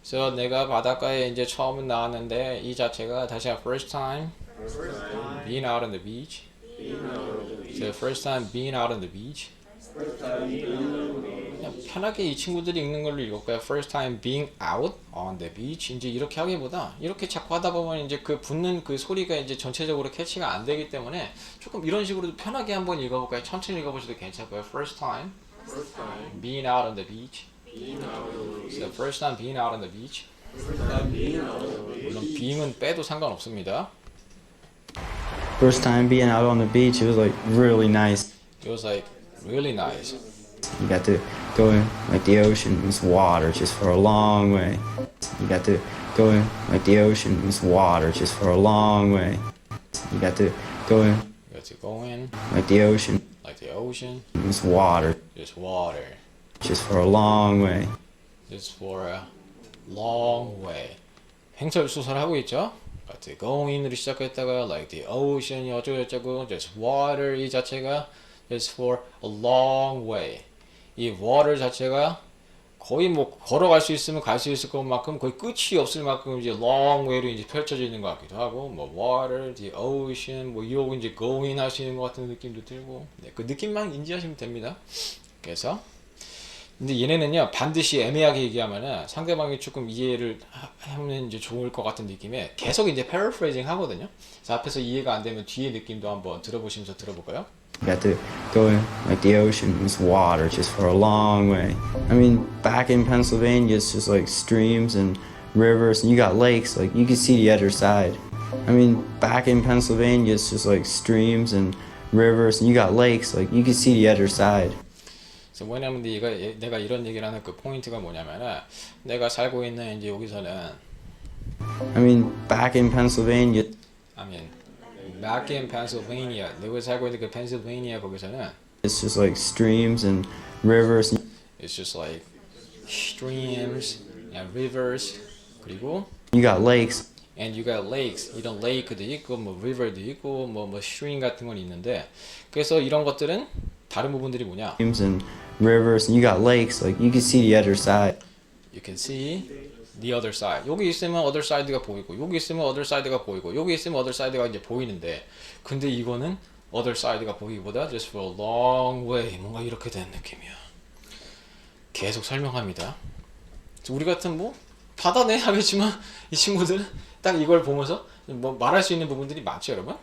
So 내가 바닷가에 이제 처음 나왔는데 이 자체가 다시 first time being out on the beach. So first time being out on the beach. 그냥 편하게 이 친구들이 읽는 걸로 읽을까요? First time being out on the beach. 이제 이렇게 하기보다 이렇게 자꾸 하다 보면 이제 그 붙는 그 소리가 이제 전체적으로 캐치가 안 되기 때문에 조금 이런 식으로 편하게 한번 읽어볼까요? 천천히 읽어보셔도 괜찮고요. First time being out on the beach. So first time being out on the beach. 물론 being은 빼도 상관없습니다. First time being out on the beach, it was like really nice. It was like really nice. You got to go in like the ocean, it's water just for a long way. You got to go in like the ocean, it's water just for a long way. You got to go in You got to go in like the ocean, like the ocean. it's water Just water. just for a long way. Just for a long way. 행설수설 하고 있죠? Got to go in으로 시작했다가 like the ocean 어쩌고저쩌고 just water 이 자체가 just for a long way. 이 water 자체가 거의 뭐 걸어갈 수 있으면 갈 수 있을 것만큼 거의 끝이 없을 만큼 이제 long way로 이제 펼쳐져 있는 것 같기도 하고 뭐 water, the ocean 뭐 이러고 이제 going 하시는 것 같은 느낌도 들고 네, 그 느낌만 인지하시면 됩니다. 그래서 근데 얘네는요 반드시 애매하게 얘기하면은 상대방이 조금 이해를 하면 이제 좋을 것 같은 느낌에 계속 이제 paraphrasing 하거든요. 그래서 앞에서 이해가 안 되면 뒤에 느낌도 한번 들어보시면서 들어볼까요? You got to go in like the ocean, it's water just for a long way. I mean, back in Pennsylvania, it's just like streams and rivers, and you got lakes, like you can see the other side. I mean, back in Pennsylvania, it's just like streams and rivers, and you got lakes, like you can see the other side. 그래서 뭐냐면 내가 이런 얘기를 하는 그 포인트가 뭐냐면은 내가 살고 있는 이제 여기서는 I mean, back in Pennsylvania, I mean back in Pennsylvania 내가 살고 있는 그 펜실베이니아 거기서는 it's just like streams and rivers. it's just like streams and rivers 그리고 You got lakes. and you got lakes 이런 lake도 있고 뭐 river도 있고 뭐 stream 같은 건 있는데 그래서 이런 것들은 다른 부분들이 뭐냐 Streams and rivers, and you got lakes. Like you can see the other side. you can see the other side 여기 있으면 other side가 보이고 여기 있으면 other side가 보이고 여기 있으면 other side가 이제 보이는데 근데 이거는 other side가 보이기보다 just for a long way 뭔가 이렇게 된 느낌이야 계속 설명합니다 우리 같은 뭐 바다네 하겠지만 이 친구들은 딱 이걸 보면서 뭐 말할 수 있는 부분들이 많죠 여러분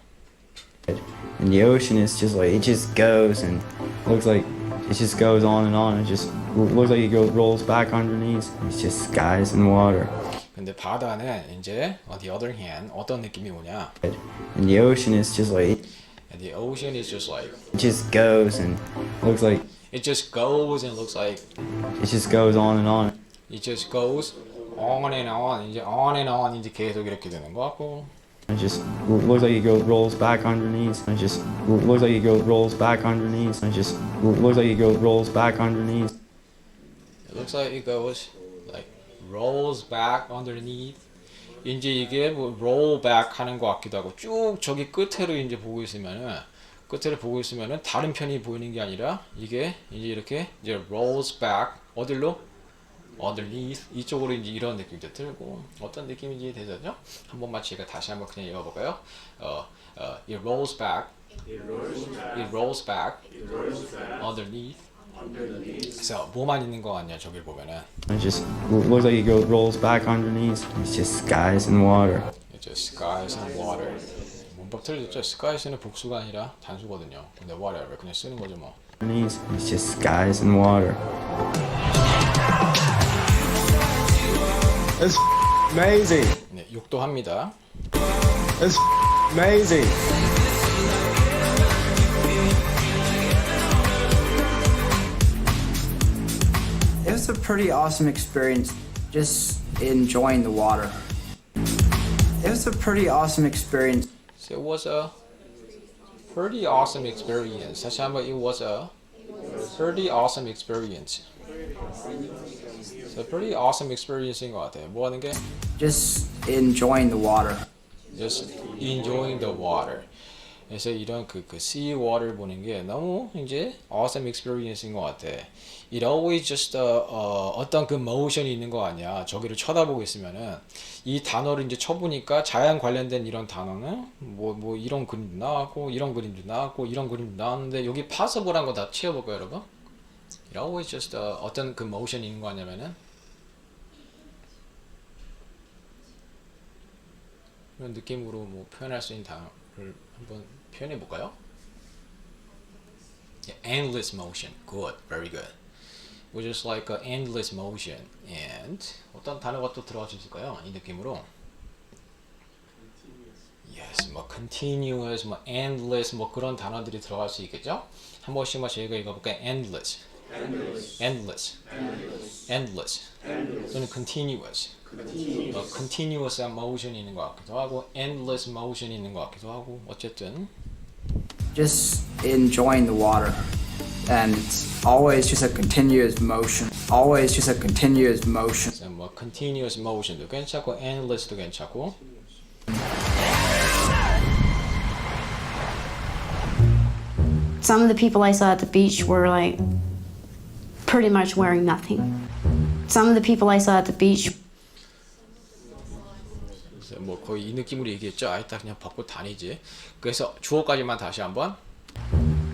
And the ocean is just like, it just goes and looks like it just goes on and on. It just looks like it rolls back underneath. It's just skies and water. 근데 바다는 이제 on the other hand 어떤 느낌이 오냐 And the ocean is just like, and the ocean is just like it just goes and looks like it just goes and looks like it just goes on and on. it just goes on and on 이제 on and on 이제 계속 이렇게 되는 것 같고 It just looks like it rolls back underneath. It just looks like it rolls back underneath. It just looks like it rolls back underneath. it looks like it goes like rolls back underneath 이제 이게 뭐 roll back 하는 것 같기도 하고 쭉 저기 끝으로 이제 보고 있으면은 끝을 보고 있으면은 다른 편이 보이는 게 아니라 이게 이제 이렇게 이제 rolls back 어디로 underneath 이쪽으로 이제 이런 느낌도 들고 어떤 느낌인지 되죠? 한 번만 제가 다시 한번 그냥 읽어볼까요? It rolls back, it rolls back, underneath. 그래서 뭐만 있는 거 같냐 저길 보면은 It just looks like it rolls back underneath. It's just skies and water. 이제 skies and water. 문법 틀리죠? skies는 복수가 아니라 단수거든요. 근데 whatever 그냥 쓰는 거죠 뭐. Underneath, it's just skies and water. It's amazing. 네, 욕도 합니다. It's amazing. It was a pretty awesome experience just enjoying the water. It was a pretty awesome experience. So it was a pretty awesome experience. 다시 한번 it was a pretty awesome experience. So pretty awesome experience인 것 같아요. 뭐 하는 게? Just enjoying the water. Just enjoying the water. 그래서 이런 그 sea water 보는 게 너무 이제 awesome experience인 것 같아. It always just 어떤 그 motion이 있는 거 아니야. 저기를 쳐다보고 있으면은 이 단어를 이제 쳐보니까 자연 관련된 이런 단어는 뭐 이런 그림도 나왔고 이런 그림도 나왔고 이런 그림도 나왔는데 여기 possible한 거 다 채워볼까요, 여러분? It always just 어떤 그 motion이 있는 거 아니면은 이런 느낌으로 뭐 표현할 수 있는 단어를 한번 표현해 볼까요? Yeah, endless motion. Good, very good. Which is like an endless motion. And 어떤 단어가 또 들어갈 수 있을까요? 이 느낌으로. Yes, 뭐 continuous, 뭐 endless, 뭐 그런 단어들이 들어갈 수 있겠죠? 한 번씩만 저희가 읽어볼까요? Endless, endless, endless. 또는 continuous. continuous motion이 있는 것 같기도 하고 endless motion이 있는 것 같기도 하고 어쨌든 Just enjoying the water. And it's always just a continuous motion. Always just a continuous motion. 그래서 뭐 continuous motion도 괜찮고 endless도 괜찮고 Some of the people I saw at the beach were like pretty much wearing nothing. Some of the people I saw at the beach 그래서 뭐 거의 이 느낌으로 얘기했죠. 아이 딱 그냥 벗고 다니지. 그래서 주어까지만 다시 한번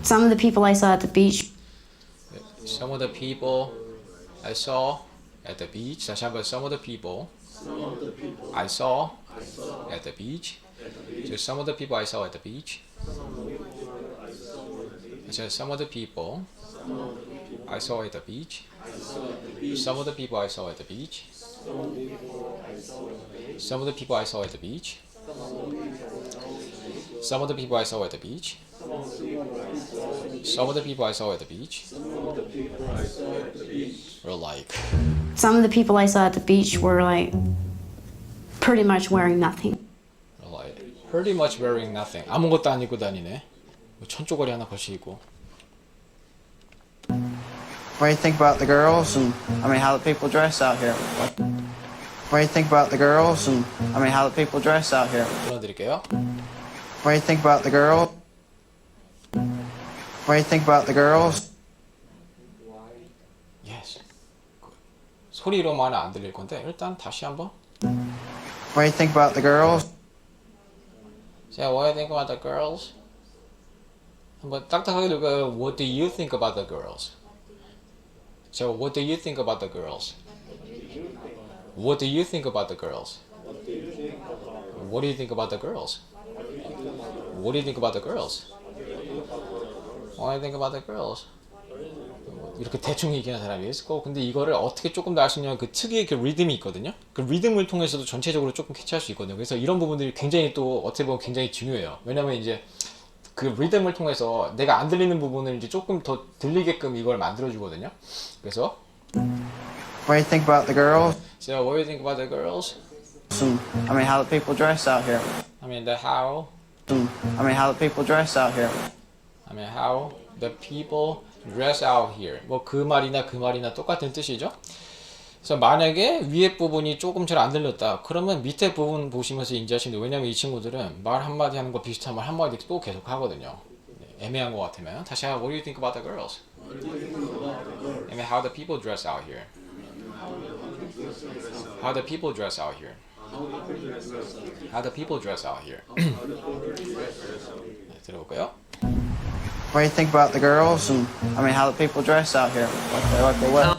Some of the people I saw at the beach Some of the people I saw at the beach. 다시 한번 some of the people I saw at the beach. So some of the people I saw at the beach. So some of the people I saw at the beach. Some of the people I saw at the beach. Some of the people I saw at the beach. Some of the people I saw at the beach. Some of the people I saw at the beach were like, Some of the people I saw at the beach were like pretty much wearing nothing. pretty much wearing nothing. 아무것도 안 입고 다니네. 뭐 천조거리 하나 걸치고. What do you think about the girls and how the people dress out here? What do you think about the girls and how the people dress out here? 불러드릴게요. What do you think about the girls? What do you think about the girls? Yes. 소리로만 안 들릴 건데 일단 다시 한번. What do you think about the girls? So what do you think about the girls? 한번 딱딱하게 들어가요. What do you think about the girls? So what do you think about the girls? What do you think about the girls? What do you think about the girls? What do you think about the girls? What do you think about the girls? 이렇게 대충 얘기하는 사람이 있을 거고, 근데 이거를 어떻게 조금 더 알 수 있냐면 그 특유의 그 리듬이 있거든요. 그 리듬을 통해서도 전체적으로 조금 캐치할 수 있거든요. 그래서 이런 부분들이 굉장히 또 어떻게 보면 굉장히 중요해요. 왜냐면 이제 그 리듬을 통해서 내가 안 들리는 부분을 이제 조금 더 들리게끔 이걸 만들어 주거든요. 그래서 What do you think about the girls? So what do you think about the girls? And, how the people dress out here? The how? And, how the people dress out here? How the people dress out here. 뭐 그 말이나 그 말이나 똑같은 뜻이죠. 그래서 만약에 위에 부분이 조금 잘 안 들렸다. 그러면 밑에 부분 보시면서 인지하시면 돼요. 왜냐면 이 친구들은 말 한마디 하는 거 비슷한 말 한마디 또 계속 하거든요. 애매한 것 같으면 다시 What do you think about the girls? How the people dress out here? How the people dress out here? How the people dress out here? 네, 들어볼까요? What do you think about the girls and how the people dress out here? What they wear?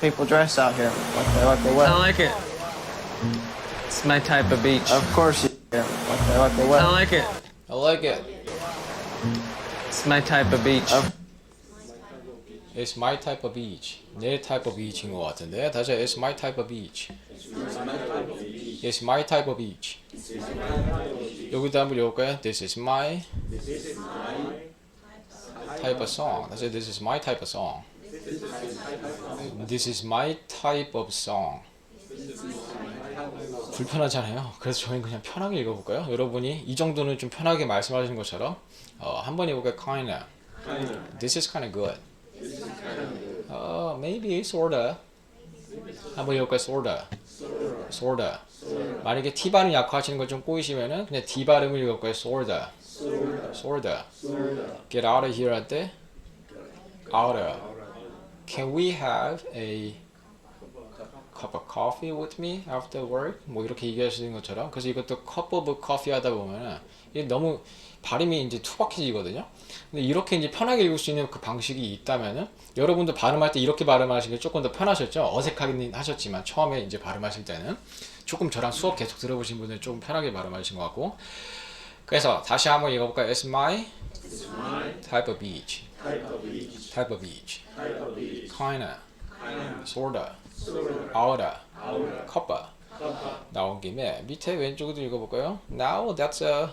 People dress out here. What they wear? I like it. It's my type of beach. Of course you do. What they wear? I like it. I like it. It's my type of beach. It's my type of beach. 내 type of beach인 것 같은데 다시 It's my type of beach. It's my type of beach. 여기다 한번 읽어볼까요? This is my type of song. 다시 This is my type of song. This is my type of song. 불편하잖아요. 그래서 저희는 그냥 편하게 읽어볼까요? 여러분이 이 정도는 좀 편하게 말씀하시는 것처럼 한번 읽어볼까요? Kinda. This is kinda good. Maybe sorta. 한번 읽어볼까요? Sorta. Sorta. 만약에 T 발음 약화하시는 걸 좀 꼬이시면은 그냥 D 발음을 읽어볼까요? Sorta. Sorta. Get out of here 할 때 out of. Can we have a cup of coffee with me after work? 뭐 이렇게 얘기하시는 것처럼. 그래서 이것도 cup of coffee 하다 보면은 이게 너무 발음이 이제 투박해지거든요. 근데 이렇게 이제 편하게 읽을 수 있는 그 방식이 있다면은 여러분도 발음할 때 이렇게 발음하시는 게 조금 더 편하셨죠? 어색하긴 하셨지만 처음에 이제 발음하실 때는 조금 저랑 수업 계속 들어보신 분들은 조금 편하게 발음하신 것 같고. 그래서 다시 한번 읽어볼까요? It's my type of beach. Type of beach. Kinda. Sorta. Outa. Cuppa. 나온 김에 밑에 왼쪽도 읽어볼까요? Now that's a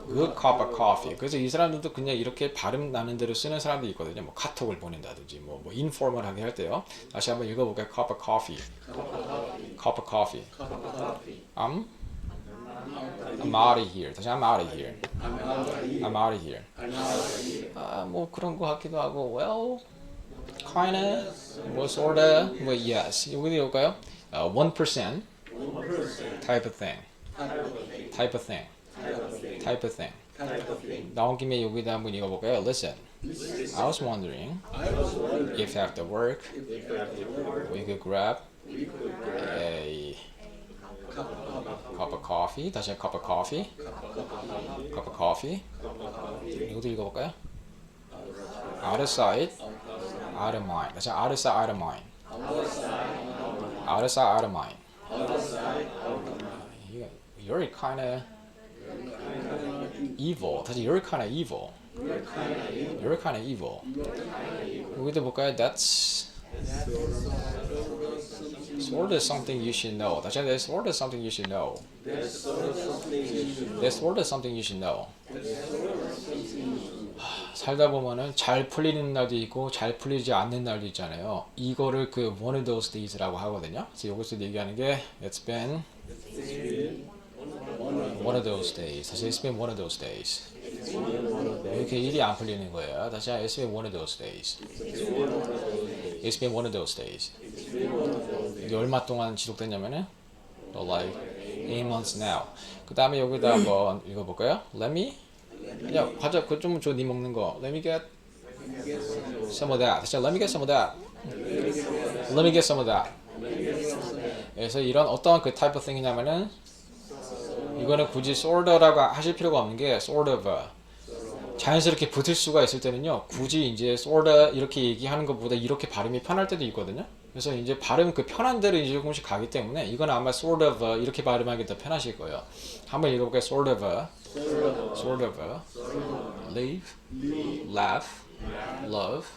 good cup of coffee. 그래서 이 사람들도 그냥 이렇게 발음 나는 대로 쓰는 사람들이 있거든요. 뭐 카톡을 보낸다든지 뭐 인포멀하게 할 때요. 다시 한번 읽어볼까요? Cup of coffee. Cup of coffee. I'm out of here. 다시 I'm out of here. I'm out of here. 뭐 그런 거 같기도 하고. Well, kinda. 뭐 sorta. 뭐 yes. 여기도 읽을까요? 1% type of thing. Type of thing. Type of thing. 나온 김에 여기다 한번 읽어볼까요? Listen. I was wondering if after work we could grab a cup of coffee. 다시 cup of coffee. Cup of coffee. 이것도 읽어볼까요? Out of sight, out of mind. 다시 out of sight, out of mind. Out of sight, out of mind. You're kinda evil. 다시 you're kinda evil. You're kinda evil. 여기도 볼까요? That's There's sort of something you should know. 다시 there's sort of something you should know. There's sort of something you should know. 살다 보면은 잘 풀리는 날도 있고 잘 풀리지 않는 날도 있잖아요. 이거를 그 one of those days라고 하거든요. 그래서 여기서 얘기하는 게 it's been one of those days. 다시 it's been one of those days. 이렇게 일이 안 풀리는 거예요. 다시 it's been one of those days. It's been one of those days. 이게 얼마 동안 지속됐냐면은 like 8 months now. 그 다음에 여기다 한번 읽어볼까요? Let me 야 과자 그거 좀 줘 니 먹는 거. Let me get some of that. 다시 let me get some of that. Let me get some of that. 그래서 이런 어떤 그 type of thing이냐면은 이거는 굳이 sort라고 하실 필요가 없는 게 sort of 자연스럽게 붙을 수가 있을 때는요 굳이 이제 sort 이렇게 얘기하는 것보다 이렇게 발음이 편할 때도 있거든요. 그래서 이제 발음 그 편한 대로 이제 조금씩 가기 때문에 이건 아마 sort of 이렇게 발음하기 더 편하실 거예요. 한번 읽어볼게요. sort of live, laugh, love,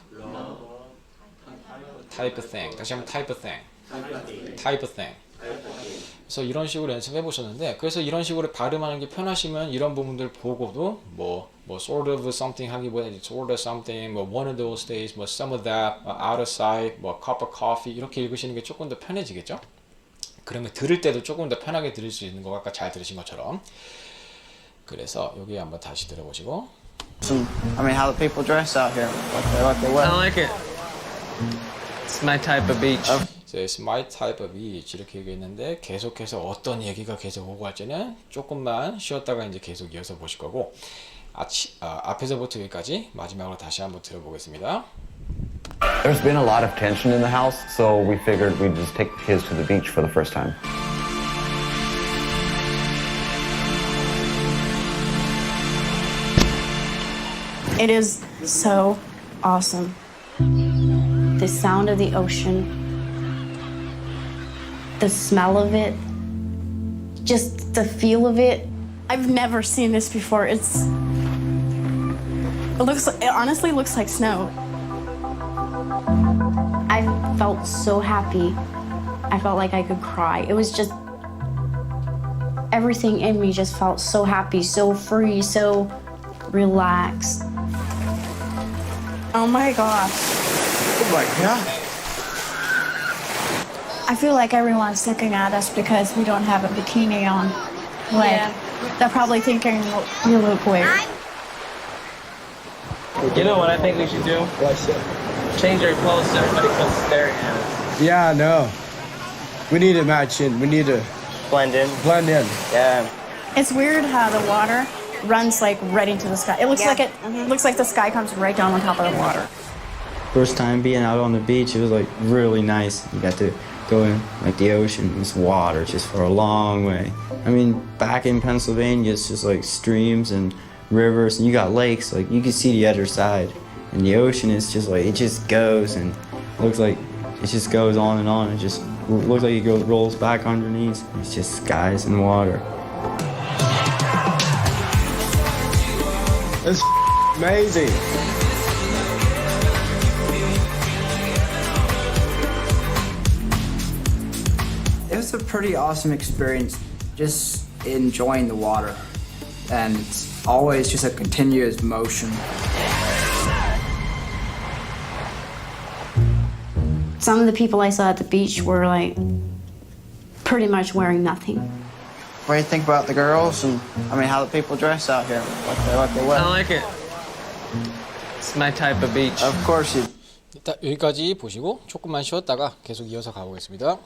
type of thing. 다시 한번 type of thing. 그래서 이런 식으로 연습해 보셨는데 그래서 이런 식으로 발음하는 게 편하시면 이런 부분들 보고도 뭐 sort of something 하기보다 sort of something, 뭐 one of those days, 뭐 some of that, out of sight, 뭐 cup of coffee 이렇게 읽으시는 게 조금 더 편해지겠죠? 그러면 들을 때도 조금 더 편하게 들을 수 있는 거 아까 잘 들으신 것처럼. 그래서 여기 한번 다시 들어보시고. I mean, how the people dress out here, what they wear. I like it. It's my type of beach. It's my type of beach 이렇게 얘기했는데 계속해서 어떤 얘기가 계속 오고 할지는 조금만 쉬었다가 이제 계속 이어서 보실 거고 앞에서부터 여기까지 마지막으로 다시 한번 들어보겠습니다. There's been a lot of tension in the house, so we figured we'd just take the kids to the beach for the first time. It is so awesome. The sound of the ocean, the smell of it, just the feel of it. I've never seen this before. It honestly looks like snow. I felt so happy. I felt like I could cry. It was just everything in me just felt so happy, so free, so relaxed. Oh my gosh. Oh my God. I feel like everyone's looking at us because we don't have a bikini on. Like, they're probably thinking you look weird. You know what I think we should do? What's it? Change our clothes so everybody comes staring at us. Yeah, I know. We need to match in. We need to Blend in. blend in. Yeah. It's weird how the water runs like right into the sky. It looks like looks like the sky comes right down on top of the water. First time being out on the beach, it was like really nice. You got to go in like the ocean, this water just for a long way. I mean, back in Pennsylvania, it's just like streams and rivers, and you got lakes. Like you can see the other side, and the ocean is just like it just goes and looks like it just goes on and on. It just looks like it goes rolls back underneath. It's just skies and water. It's amazing. It was a pretty awesome experience, just enjoying the water. And it's always just a continuous motion. Some of the people I saw at the beach were like pretty much wearing nothing. What do you think about the girls and, I mean, how the people dress out here, what they wear? I like it. It's my type of beach. Of course you 일단 여기까지 보시고 조금만 쉬었다가 계속 이어서 가보겠습니다.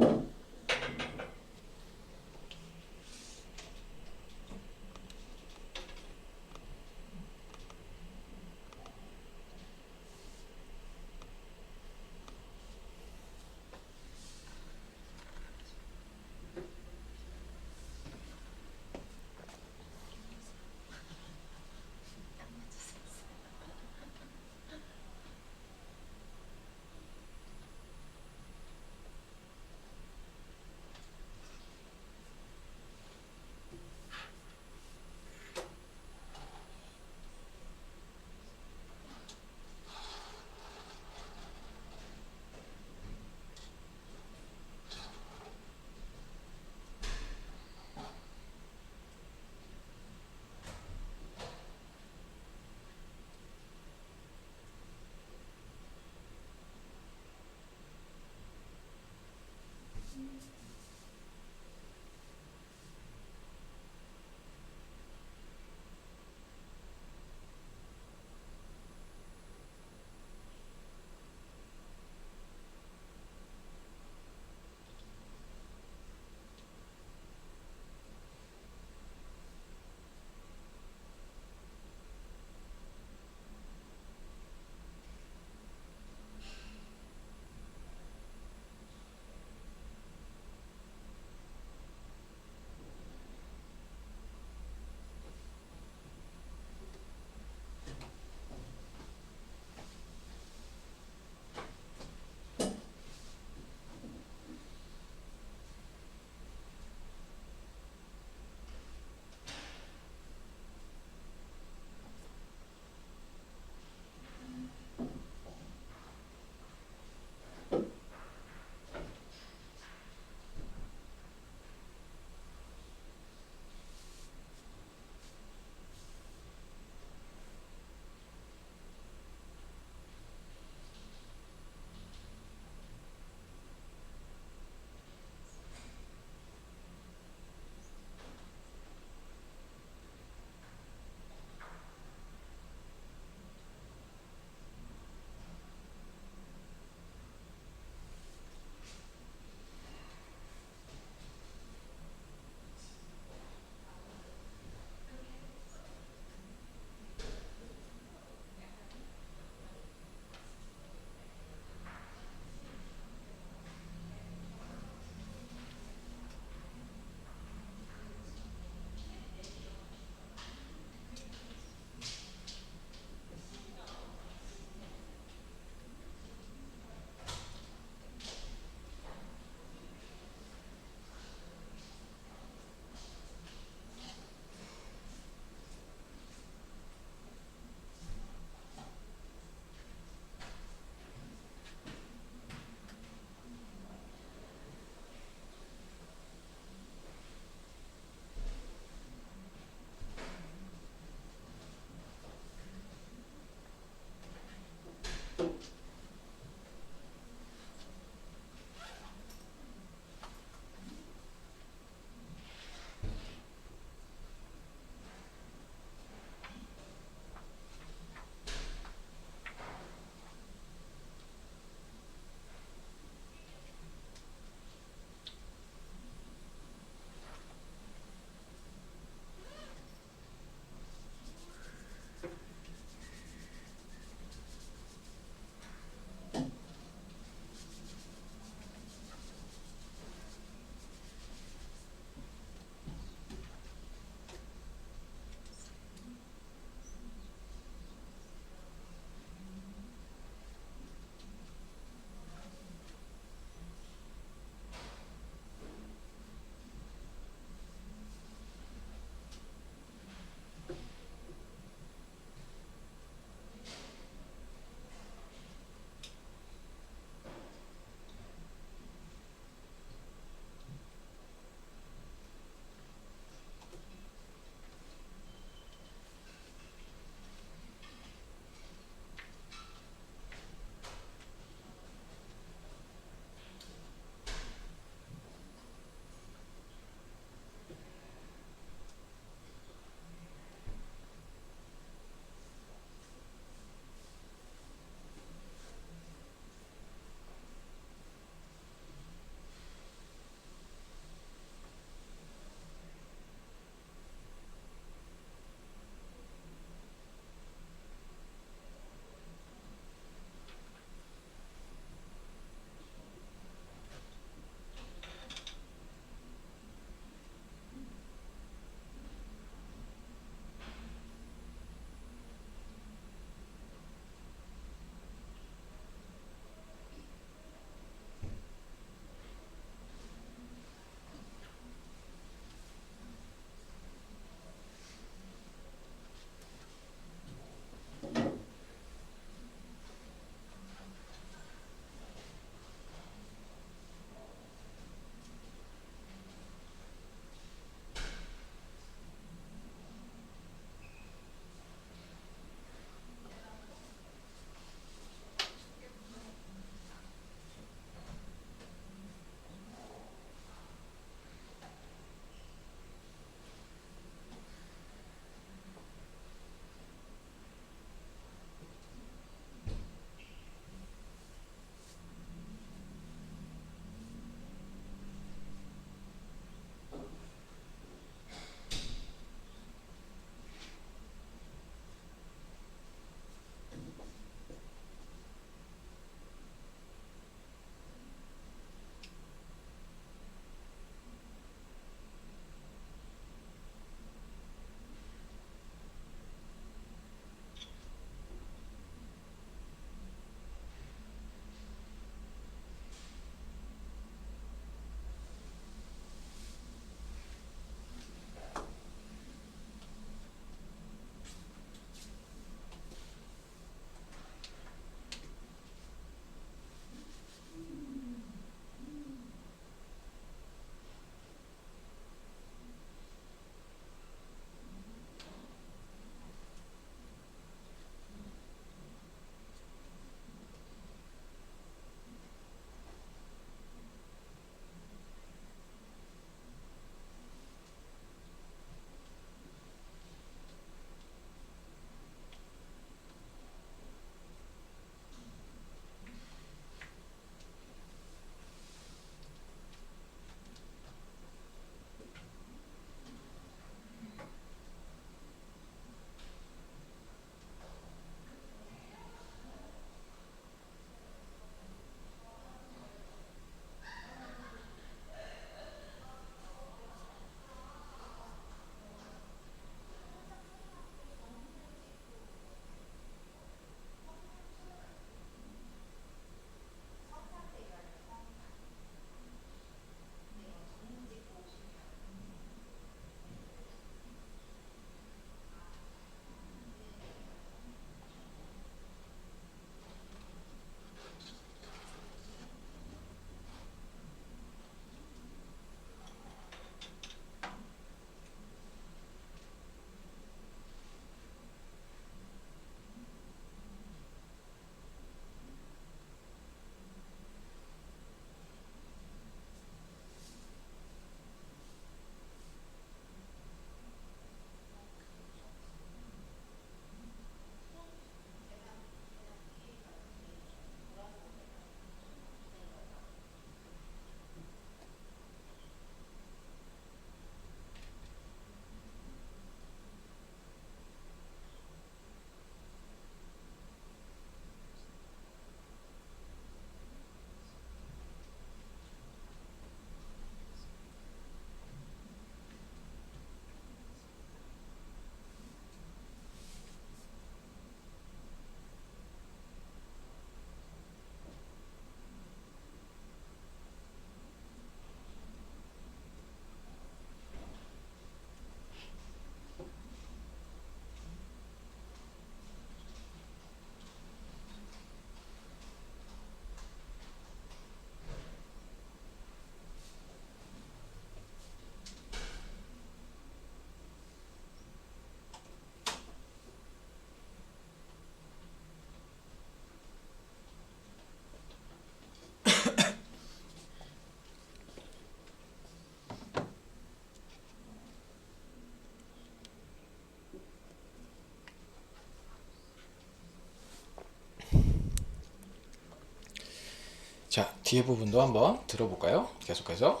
자, 뒤에 부분도 한번 들어볼까요? 계속해서.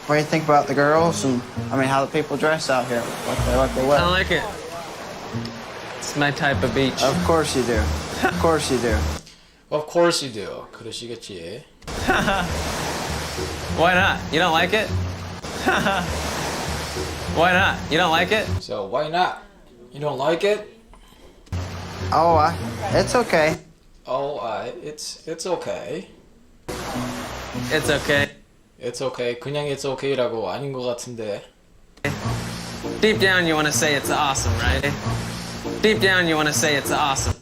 What do you think about the girls and how the people dress out here? What they I wear? like it. It's my type of beach. Of course you do. Of course you do. Of course you do. 그러시겠지. Why not? You don't like it? Why not? You don't like it? So why not? You don't like it? Oh, it's okay. Oh, it's okay. It's okay. It's okay. 그냥 it's okay라고 아닌 것 같은데. Deep down, you want to say it's awesome, right? Deep down, you want to say it's awesome.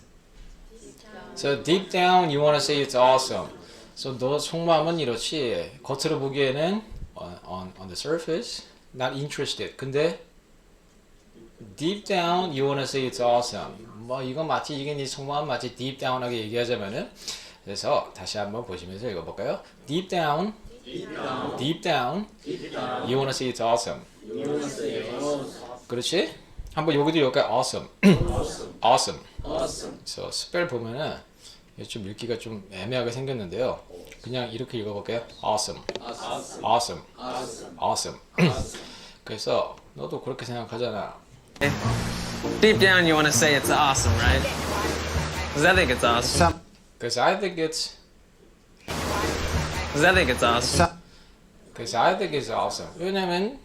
So deep down you want to say it's awesome. So 너 속마음은 이렇지. 겉으로 보기에는 on the surface not interested. 근데 deep down you want to say it's awesome. 뭐 이거 마치 이게 네 속마음 마치 deep down하게 얘기하자면은 그래서 다시 한번 보시면서 읽어볼까요? Deep down you want to say it's awesome. 그렇지? 한번 여기도 여기가 awesome. awesome. 그래서 스펠 보면은 좀 읽기가 좀 애매하게 생겼는데요. 그냥 이렇게 읽어볼게요. awesome. awesome. awesome. 그래서 너도 그렇게 생각하잖아. Deep down, you want to say it's awesome, right? Because I think it's awesome. Because I think it's Because I think it's awesome. Because I think it's awesome. 왜냐면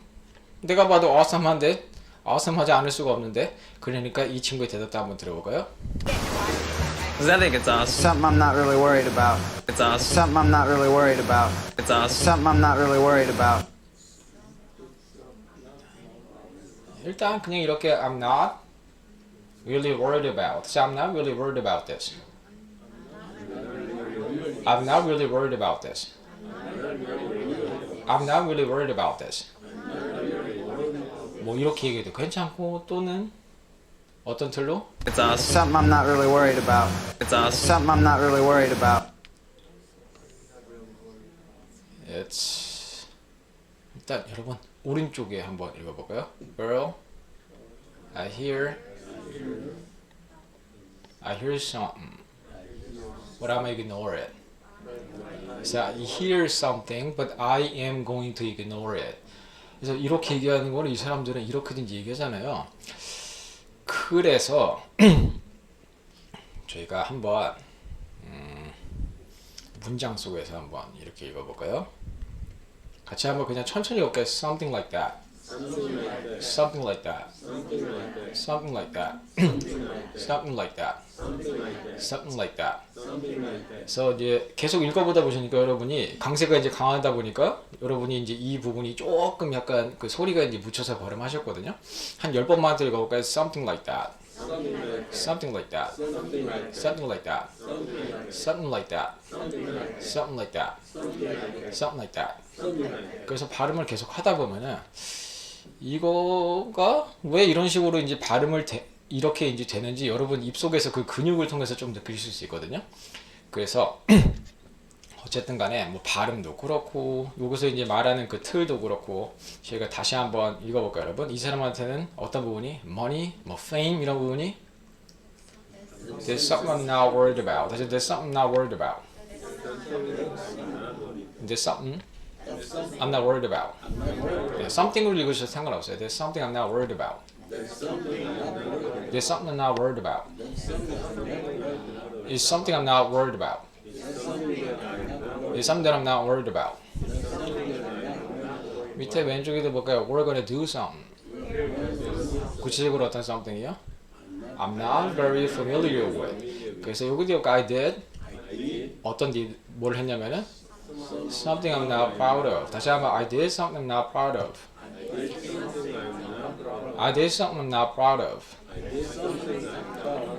내가 봐도 awesome한데 awesome하지 않을 수가 없는데 그러니까 이 친구의 대답도 한번 들어볼까요? Because I think it's awesome. Something I'm not really worried about. It's awesome. Something I'm not really worried about. It's awesome. Something I'm not really worried about. 일단 그냥 이렇게 I'm not really worried about. So I'm not really worried about this. I'm not really worried about this. I'm not really worried about this. 뭐 이렇게 얘기해도 괜찮고 또는 어떤 틀로? It's awesome. Something I'm not really worried about. It's awesome. Something I'm not really worried about. It's 일단 여러분 오른쪽에 한번 읽어볼까요? Girl, I hear something, but I'm ignore it. So I hear something, but I am going to ignore it. 그래서 이렇게 얘기하는 거는 이 사람들은 이렇게든지 얘기하잖아요. 그래서 저희가 한번 문장 속에서 한번 이렇게 읽어볼까요? 같이 한번 그냥 천천히 읽을게요. Something like that. Something like that. Something like that. Something like that. Something like that. 그래서 이제 계속 읽어보다 보시니까 여러분이 강세가 이제 강하다 보니까 여러분이 이제 이 부분이 조금 약간 그 소리가 이제 묻혀서 발음하셨거든요. 한 10번만 더 읽어볼까요? Something like that. Something like that. Something like that. Something like that. Something like that. Something like that. 그래서 발음을 계속 하다 보면은 이거가 왜 이런 식으로 이제 발음을 이렇게 이제 되는지 여러분 입속에서 그 근육을 통해서 좀 느끼실 수 있거든요. 그래서 어쨌든 간에 뭐 발음도 그렇고 여기서 이제 말하는 그 틀도 그렇고 저희가 다시 한번 읽어볼까요, 여러분? 이 사람한테는 어떤 부분이 money, 뭐 fame 이런 부분이 there's something I'm not worried about. 다시 there's something I'm not worried about. There's something I'm not worried about. something을 읽으셔도 상관없어요. There's something I'm not worried about. There's something I'm not worried about. It's something I'm not worried about. It's something that I'm not worried about. 밑에 왼쪽에도 볼까요? We're gonna do something. 구체적으로 어떤 something이요? I'm not very familiar with. 그래서 여기도 I did. 어떤 뭘 했냐면은 something I'm not proud of. 다시 한번 I did something I'm not proud of. I did something I'm not proud of.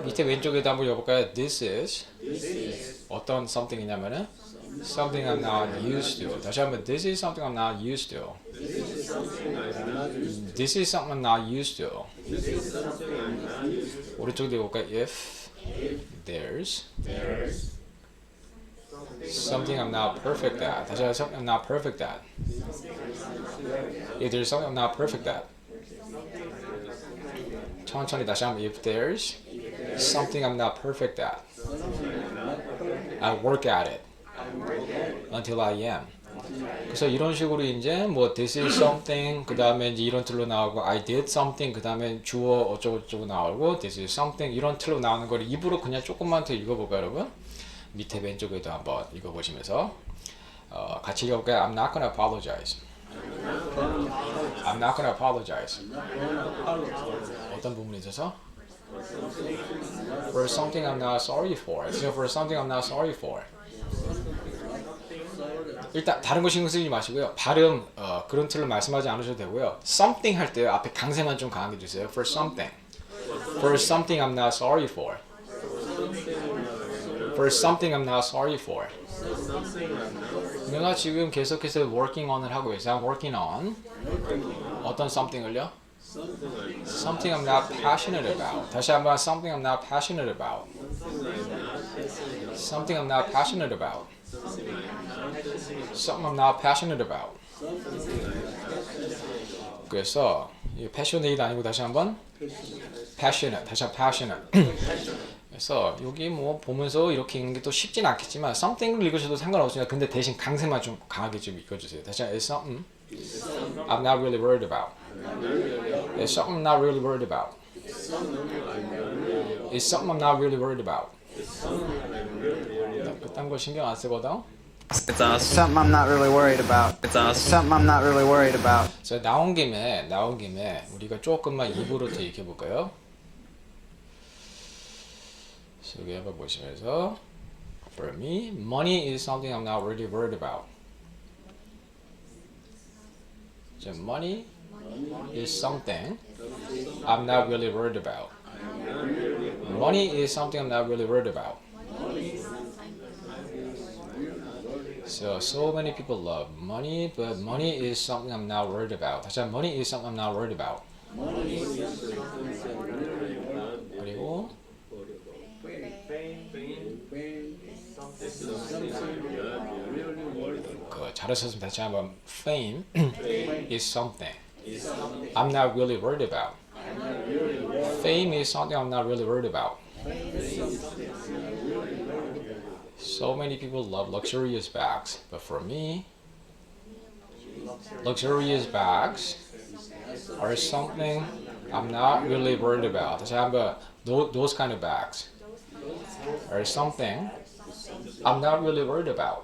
밑에 왼쪽에도 한번 읽어볼까요? This is 어떤 something이냐면은 something I'm not used to. 다시 한번 This is something I'm not used to. This is something I'm not used to. 오른쪽에도 읽어볼까요? If there's something I'm not perfect at. 다시 한번 something I'm not perfect at. If there's something I'm not perfect at. 천천히 다시 한번 If there's something I'm not perfect at. I work at it until I am. 그래서 이런 식으로 이제 뭐 this is something 그 다음에 이제 이런 틀로 나오고 I did something 그 다음에 주어 어쩌고저쩌고 나오고 this is something 이런 틀로 나오는 걸 입으로 그냥 조금만 더 읽어볼까요 여러분? 밑에 왼쪽에도 한번 읽어보시면서 같이 읽어볼까요? I'm not gonna apologize. I'm not gonna apologize. 어떤 부분에 있어서? For something I'm not sorry for. So for something I'm not sorry for. 일단 다른 거 신경 쓰지 마시고요. 발음 그런 틀로 말씀하지 않으셔도 되고요. Something 할 때 앞에 강세만 좀 강하게 주세요. For something. For something I'm not sorry for. For something I'm not sorry for. 내가 지금 계속해서 working on을 하고 있어요. I'm working on 어떤 something을요? Something I'm not passionate about. 다시 한번 something I'm not passionate about. Something I'm not passionate about. Something I'm not passionate about. 그래서 이 passionate 아니고 다시 한번 passionate. 다시 한번 passionate. 그래서 여기 뭐 보면서 이렇게 읽는 게 또 쉽진 않겠지만 something을 읽으셔도 상관없습니다. 근데 대신 강세만 좀 강하게 좀 읽어주세요. 다시 한번 It's something I'm not really worried about. It's something I'm not really worried about. It's something I'm not really worried about. 그딴 거 신경 안 쓰거든. It's awesome. Something I'm not really worried about. It's awesome. Something I'm not really worried about. 자, 나온 김에 우리가 조금만 입으로 더 익혀볼까요? 여기 한번 보시면서 For me, money is something I'm not really worried about. 자, money is something I'm not really worried about. Money is something I'm not really worried about. So many people love money, but money is something I'm not worried about. 다시 한번 money is something I'm not worried about. 그리고 잘하셨습니다. 다시 한번 fame is something I'm not really worried about. Fame is something I'm not really worried about. So many people love luxurious bags, but for me, luxurious bags are something I'm not really worried about. 다시 한번 those kind of bags are something I'm not really worried about.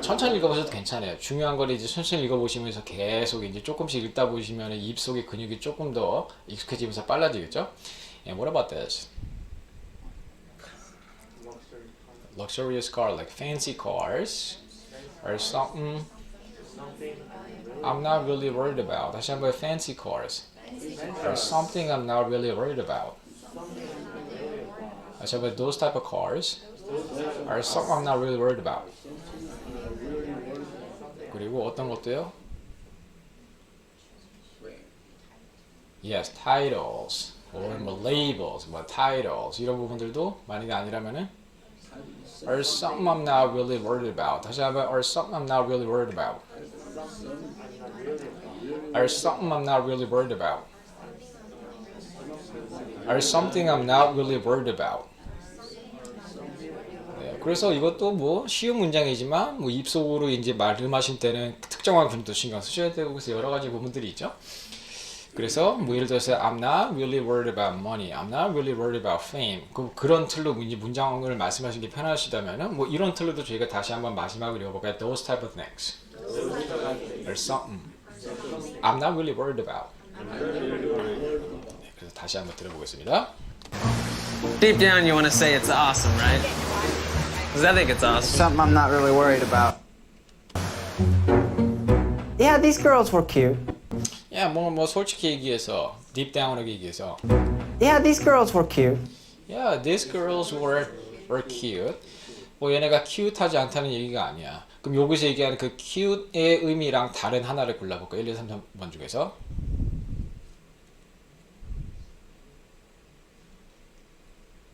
천천히 읽어보셔도 괜찮아요. 중요한 걸 이제 천천히 읽어보시면서 계속 이제 조금씩 읽다 보시면 입속의 근육이 조금 더 익숙해지면서 빨라지겠죠? And what about this? Luxurious car, like fancy cars, or something I'm not really worried about. 다시 한번 fancy cars, or something I'm not really worried about. 다시 한번 those type of cars, or something I'm not really worried about. 그리고 어떤 것도요? Yes, titles, or 뭐 labels, 뭐 titles 이런 부분들도 만약에 아니라면은 or something I'm not really worried about. 다시 한번 or something I'm not really worried about. Or something I'm not really worried about. Or something I'm not really worried about. 네, 그래서 이것도 뭐 쉬운 문장이지만 뭐 입속으로 이제 말씀하실 때는 특정한 분도 신경 쓰셔야 되고 그래서 여러 가지 부분들이 있죠. 그래서 뭐 예를 들어서 I'm not really worried about money, I'm not really worried about fame. 그런 틀로 이제 문장을 말씀하시는 게 편하시다면은 뭐 이런 틀로도 저희가 다시 한번 마지막으로 읽어볼까요? Those type of things. There's something I'm not really worried about. 네, 그래서 다시 한번 들어보겠습니다. Deep down, you want to say it's awesome, right? Because I think it's awesome. Something I'm not really worried about. Yeah, these girls were cute. 야, 뭐 솔직히 얘기해서 deep down하게 얘기해서 Yeah, these girls were cute. Yeah, these girls were cute. 뭐 얘네가 cute하지 않다는 얘기가 아니야. 그럼 여기서 얘기하는 그 cute의 의미랑 다른 하나를 골라볼까? 1, 2, 3, 4번 중에서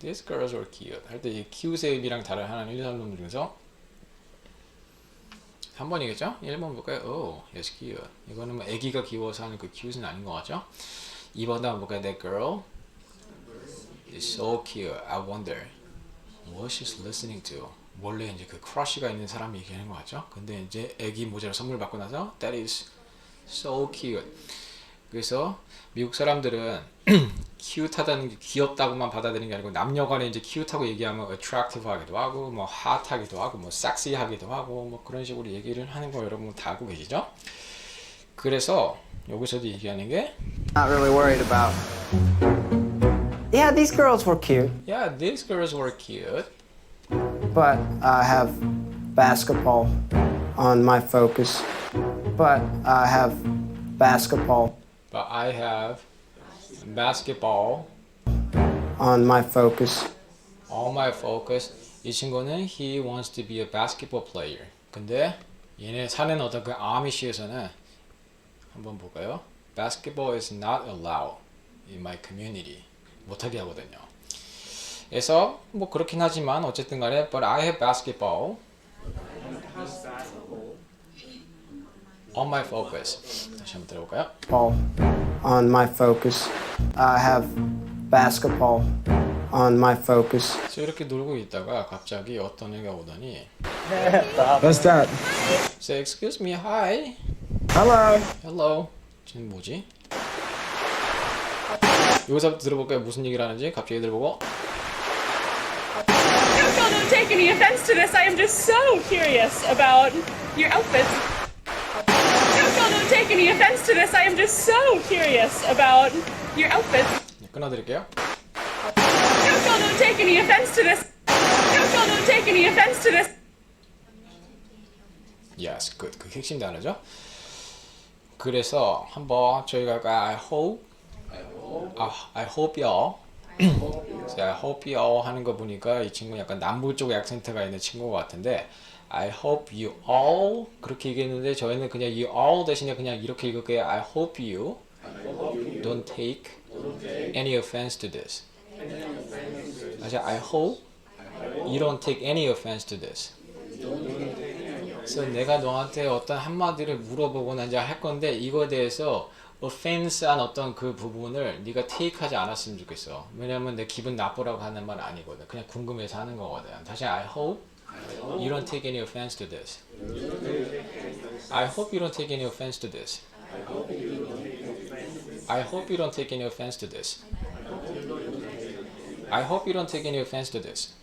These girls were cute. 할 때 이 cute의 의미랑 다른 하나는 1, 2, 3번 중에서 3번이겠죠? 1번 볼까요? Oh, yes, cute. 이거는 뭐 애기가 귀여워서 하는 그 cute는 아닌 것 같죠? 2번도 한번 볼까요? That girl is so cute. I wonder what she's listening to. 원래 이제 그 크러쉬가 있는 사람이 얘기하는 거 같죠? 근데 이제 애기 모자를 선물 받고 나서 that is so cute. 그래서 미국 사람들은 cute하다는 게 귀엽다고만 받아들이는 게 아니고 남녀간에 이제 cute하고 얘기하면 attractive 하기도 하고 뭐 hot 하기도 하고 뭐 sexy 하기도 하고 뭐 그런 식으로 얘기를 하는 거 여러분 다 알고 계시죠? 그래서 여기서도 얘기하는 게 Not really worried about. Yeah, these girls were cute, yeah, these girls were cute. but I have basketball on my focus. But I have basketball But I have basketball on my focus. on my focus. 이 친구는 he wants to be a basketball player. 근데 얘네 사는 어떤 그 아미시에서는 한번 볼까요? Basketball is not allowed in my community. 못하게 하거든요. 그래서 뭐 그렇긴 하지만 어쨌든 간에 but I have basketball on my focus. 다시 한번 들어볼까요? Ball on my focus. I have basketball on my focus. 그래서 이렇게 놀고 있다가 갑자기 어떤 애가 오더니 What's that? Say excuse me, hi. Hello. Hello. 지금 뭐지? 여기서부터 들어볼까요? 무슨 얘기를 하는지 갑자기 들어보고 No, don't take any offense to this. I am just so curious about your outfits. No, don't take any offense to this. I am just so curious about your outfits. 네, 끊어드릴게요. No, don't take any offense to this. No, don't take any offense to this. Yes, good. 그 핵심 단어죠. 그래서 한번 저희가 아까 I hope y'all I hope y'all 하는 거 보니까 이 친구 약간 남부 쪽 액센트가 있는 친구 같은데 I hope you all 그렇게 얘기했는데 저희는 그냥 you all 대신에 그냥 이렇게 읽을게요. I hope you don't take any offense to this. 다시 I hope you don't take any offense to this. 그래서 내가 너한테 어떤 한마디를 물어보거나 이제 할 건데 이거에 대해서 offense한 어떤 그 부분을 네가 take하지 않았으면 좋겠어. 왜냐면 내 기분 나쁘라고 하는 말 아니거든. 그냥 궁금해서 하는 거거든. 다시 I hope you don't take any offense to this. I hope you don't take any offense to this. I hope you don't take any offense to this. I hope you don't take any offense to this.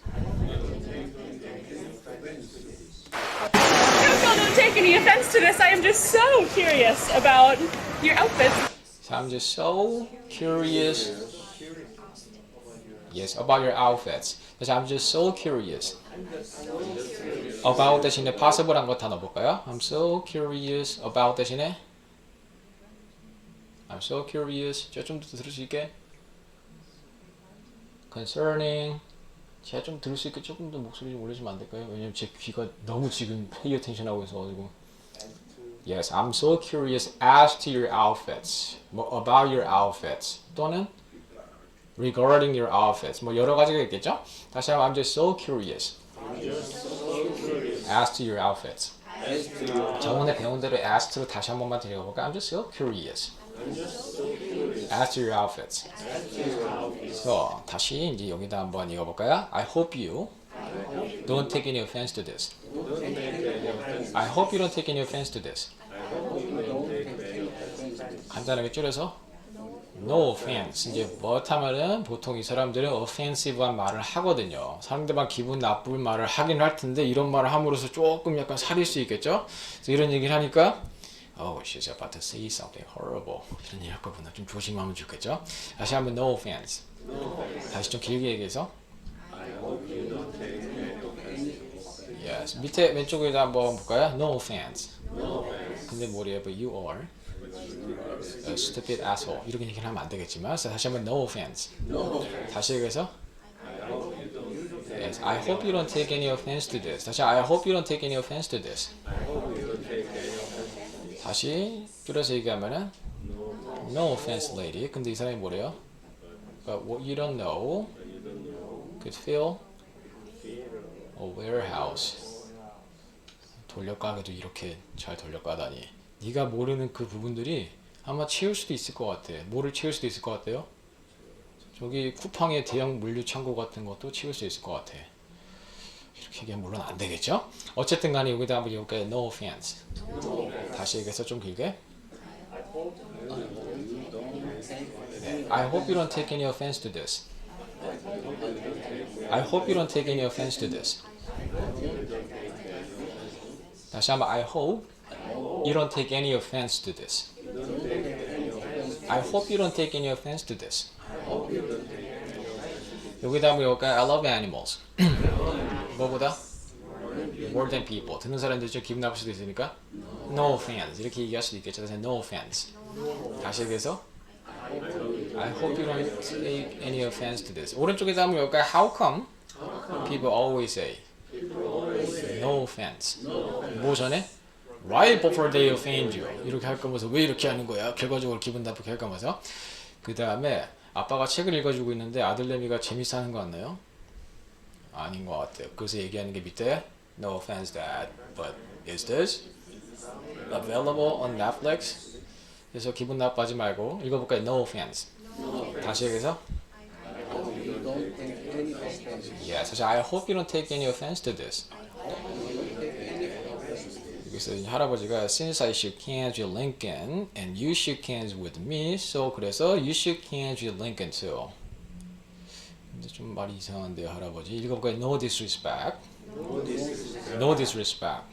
No, don't take any offense to this. I am just so curious about your outfits. So I'm just so curious. Yes, about your outfits. 그래서 I'm just so curious. About 대신에 possible한 거 다 넣어볼까요? I'm so curious about 대신에 I'm so curious. 제가 좀 더 들을 수 있게. Concerning. 제가 좀 들을 수 있게 조금 더 목소리 좀 올려주면 안 될까요? 왜냐면 제 귀가 너무 지금 pay attention 하고 있어가지고. Yes, I'm so curious as to your outfits. 뭐 about your outfits 또는 regarding your outfits. 뭐 여러 가지가 있겠죠? 다시 한번 I'm just so curious as to your outfits. 저번에 배운 대로 as to로 다시 한 번만 들려볼까요? I'm just so curious as to your outfits. 그래서 다시 이제 여기다 한번 읽어볼까요? I hope you don't take any offense to this. I hope you don't take any offense to this. 간단하게 줄여서 No offense. 이제 뭐하면은 보통 이 사람들은 offensive한 말을 하거든요. 상대방 기분 나쁠 말을 하긴 할 텐데 이런 말을 함으로써 조금 약간 살릴 수 있겠죠? 그래서 이런 얘기를 하니까 Oh, she's about to say something horrible. 이런 얘기 할 거구나. 좀 조심하면 좋겠죠? 다시 한번 no offense. 다시 좀 길게 얘기해서 Yes. 밑에 왼쪽에다 한번 볼까요? No offense. 근데 뭐래요? But you are a stupid asshole. 이렇게 얘기를 하면 안 되겠지만 그래서 다시 한번 no offense. 다시 얘기해서 Yes. I hope you don't take any offense to this. 다시 I hope you don't take any offense to this. 다시 줄여서 얘기하면은 No offense, lady. 근데 이 사람이 뭐래요? But what you don't know could fill a warehouse. 돌려가게도 이렇게 잘 돌려가다니. 네가 모르는 그 부분들이 아마 채울 수도 있을 것 같아. 뭐를 채울 수도 있을 것 같아요? 저기 쿠팡의 대형 물류 창고 같은 것도 채울 수 있을 것 같아. 이렇게 얘기하면 물론 안 되겠죠? 어쨌든 간에 여기다 한번 이렇게 no offense. 다시 얘기해서 좀 길게. 네. I hope you don't take any offense to this. I hope you don't take any offense to this. 다시 한번 I hope you don't take any offense to this. I hope you don't take any offense to this. 여기다 한번 여기까 I love animals. 뭐보다? More than people. 듣는 사람들이 좀 기분 나쁠 수도 있으니까 No offense 이렇게 얘기할 수도 있겠죠. 그래서 No offense. 다시 얘기해서 I hope you don't take any offense to this. 오른쪽에다 한번 여기까 How come people always say No offense. 뭐 전에? Right before they offend you. 이렇게 할 거면서 왜 이렇게 하는 거야? 결과적으로 기분 나쁘게 할 거면서. 그 다음에 아빠가 책을 읽어주고 있는데 아들내미가 재밌어 하는 거 같나요? 아닌 것 같아요. 그래서 얘기하는 게 밑에 No offense dad, but is this available on Netflix? 그래서 기분 나빠하지 말고 읽어볼까요? No offense. 다시 얘기해서 사실 I hope you don't take any offense to this. 여기서 할아버지가 Since I shook hands with Lincoln and you shook hands with me, so 그래서 you shook hands with Lincoln too. 근데 좀 말이 이상한데요, 할아버지. 읽어볼까요? No disrespect. No disrespect.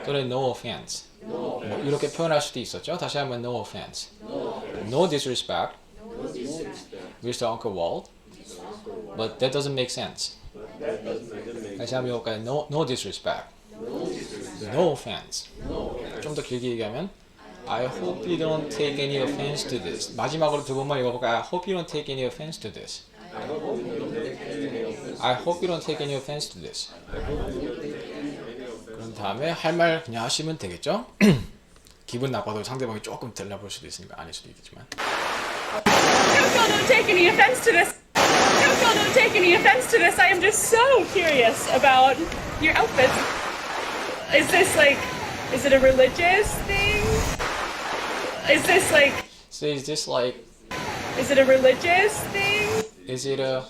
또는 no offense. 뭐 이렇게 표현할 수도 있었죠. 다시 한번 no offense. No disrespect. Mr. Uncle Walt. But that doesn't make sense. 다시 한번 읽어볼까요? No disrespect. No offense. 좀 더 길게 얘기하면 I hope you don't take any offense to this. 마지막으로 두 번만 읽어볼까요? I hope you don't take any offense to this. I hope you don't take any offense to this. 그런 다음에 할 말 그냥 하시면 되겠죠? 기분 나빠도 상대방이 조금 달라볼 수도 있으니까 아닐 수도 있겠지만. Don't take any offense to this. Don't take any offense to this. I am just so curious about your outfits. Is this like, is it a religious thing? Is this like, So is this like, is it a religious thing? is it a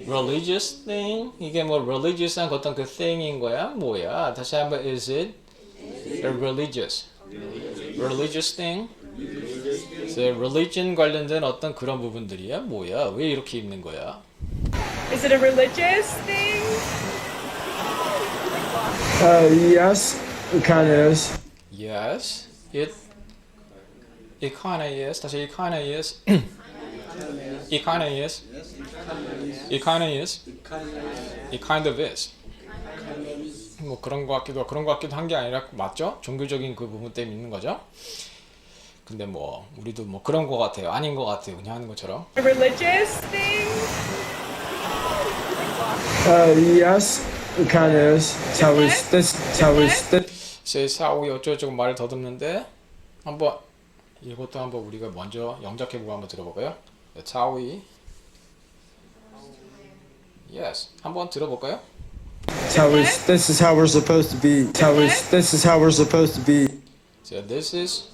religious thing? 이게 뭐 religious한 어떤 그 thing인 거야? 뭐야? 다시 한번 is it a religious thing? So religion 관련된 어떤 그런 부분들이야? 뭐야? 왜 이렇게 입는 거야? Is it a religious thing? Yes, it kind of is. Yes, it kind of is. 다시 it kind of is. It kind of is. It kind of is. It kind of is. 뭐 그런 거 같기도 한 게 아니라 맞죠? 종교적인 그 부분 때문에 있는 거죠. 근데 뭐 우리도 뭐 그런 거 같아요. 아닌 거 같아요. 그냥 하는 것처럼. A religious thing? Yes, it kind of is. That's how 제 사오이 어쩌고저쩌고 말을 더듬는데 한번 이것도 한번 우리가 먼저 영작해보고 한번 들어볼까요? 사오이 Yes, 한번 들어볼까요? This is how we're supposed to be. This is how we're supposed to be. So this is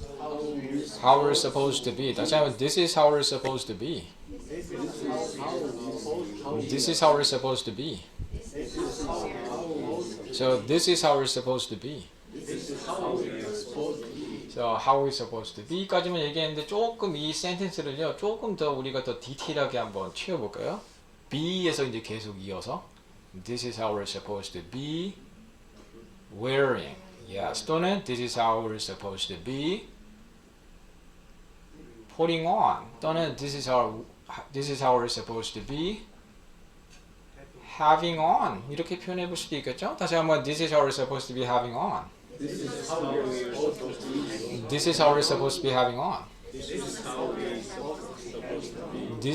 how we're supposed to be. 다시 한번 This is how we're supposed to be. This is how we're supposed to be. So this is how we're supposed to be. So how we're supposed to be까지만 얘기했는데 조금 이 센텐스를요 조금 더 우리가 더 디테일하게 한번 채워볼까요? be에서 이제 계속 이어서 This is how we're supposed to be wearing. Yes. 또는 This is how we're supposed to be putting on. 또는 This is how we're supposed to be having on. 이렇게 표현해 볼 수도 있겠죠? 다시 한번 This is how we're supposed to be having on. This is how we're supposed to be having on. This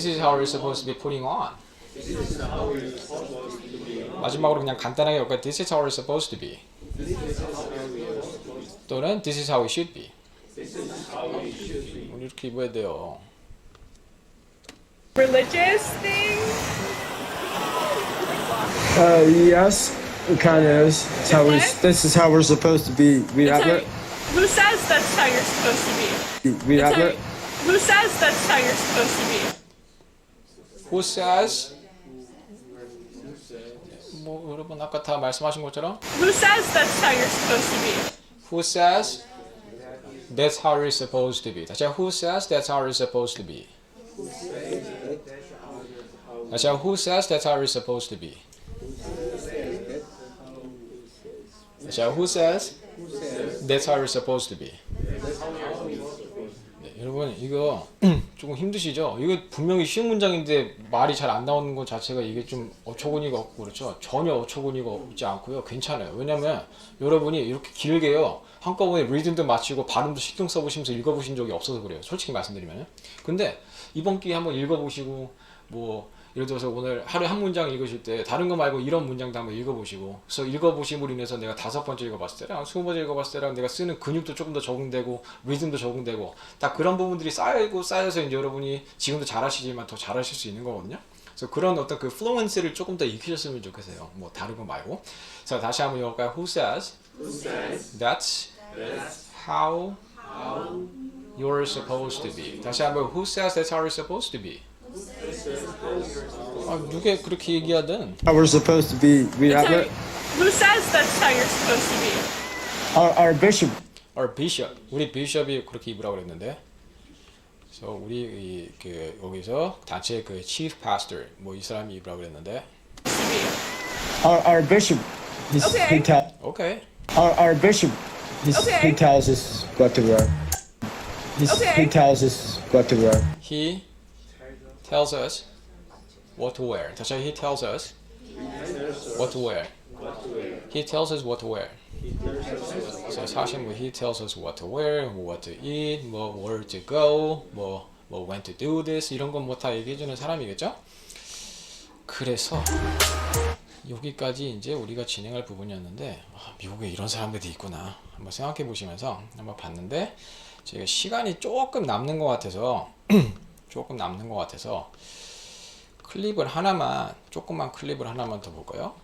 is how we're supposed to be putting on. 마지막으로 그냥 간단하게 볼까요? This is how we're supposed to be. 또는 This is how we should be. 이렇게 입어야 돼요. Religious thing? Yes, it kind of is. This is how we're supposed to be. Who says that's how you're supposed to be? Who says that's how you're supposed to be? Who says? 뭐 여러분 아까 다 말씀하신 것처럼 Who says that's how you're supposed to be? Who says that's how it's supposed to be? 다시 Who says that's how it's supposed to be? 다시 Who says that's how it's supposed to be? 다시 Who says that's how it's supposed to be? 네, 여러분 이거 조금 힘드시죠? 이거 분명히 쉬운 문장인데 말이 잘 안 나오는 것 자체가 이게 좀 어처구니가 없고 그렇죠? 전혀 어처구니가 없지 않고요. 괜찮아요. 왜냐면 여러분이 이렇게 길게요. 한꺼번에 리듬도 맞추고 발음도 신경 써보시면서 읽어보신 적이 없어서 그래요. 솔직히 말씀드리면. 근데 이번 기회에 한번 읽어보시고 뭐 예를 들어서 오늘 하루에 한 문장 읽으실 때 다른 거 말고 이런 문장도 한번 읽어보시고 그래서 읽어보심으로 인해서 내가 5번째 읽어봤을 때랑 20번째 읽어봤을 때랑 내가 쓰는 근육도 조금 더 적응되고 리듬도 적응되고 딱 그런 부분들이 쌓여서 이제 여러분이 지금도 잘하시지만 더 잘하실 수 있는 거거든요. 그래서 그런 어떤 그 플루언시를 조금 더 익히셨으면 좋겠어요. 뭐 다른 거 말고. 자 다시 한번 읽어볼까요? Who says that's how you're supposed to be? 다시 한번 Who says that's how you're supposed to be? 아, 누가 그렇게 얘기하든 How we're supposed to be. That's how, who says that's how you're supposed to be? Our bishop. Our bishop, 우리 비숍이 그렇게 입으라고 그랬는데 그래서 우리 그 여기서 단체 그 chief pastor 뭐 이 사람이 입으라고 그랬는데 Our bishop. Okay. 오케이 Our bishop. Okay. He tells us what to wear. Okay. He tells us what to wear. he tells us what to wear. 다시 he tells us what to wear. He tells us what to wear. 그래서 사실 뭐 he tells us what to wear, what to eat, 뭐 where to go, 뭐 when to do this 이런 건 뭐 다 얘기해주는 사람이겠죠? 그래서 여기까지 이제 우리가 진행할 부분이었는데 미국에 이런 사람들이 있구나 한번 생각해 보시면서 한번 봤는데 제가 시간이 조금 남는 것 같아서 클립을 하나만 조그만 클립을 하나만 더 볼까요?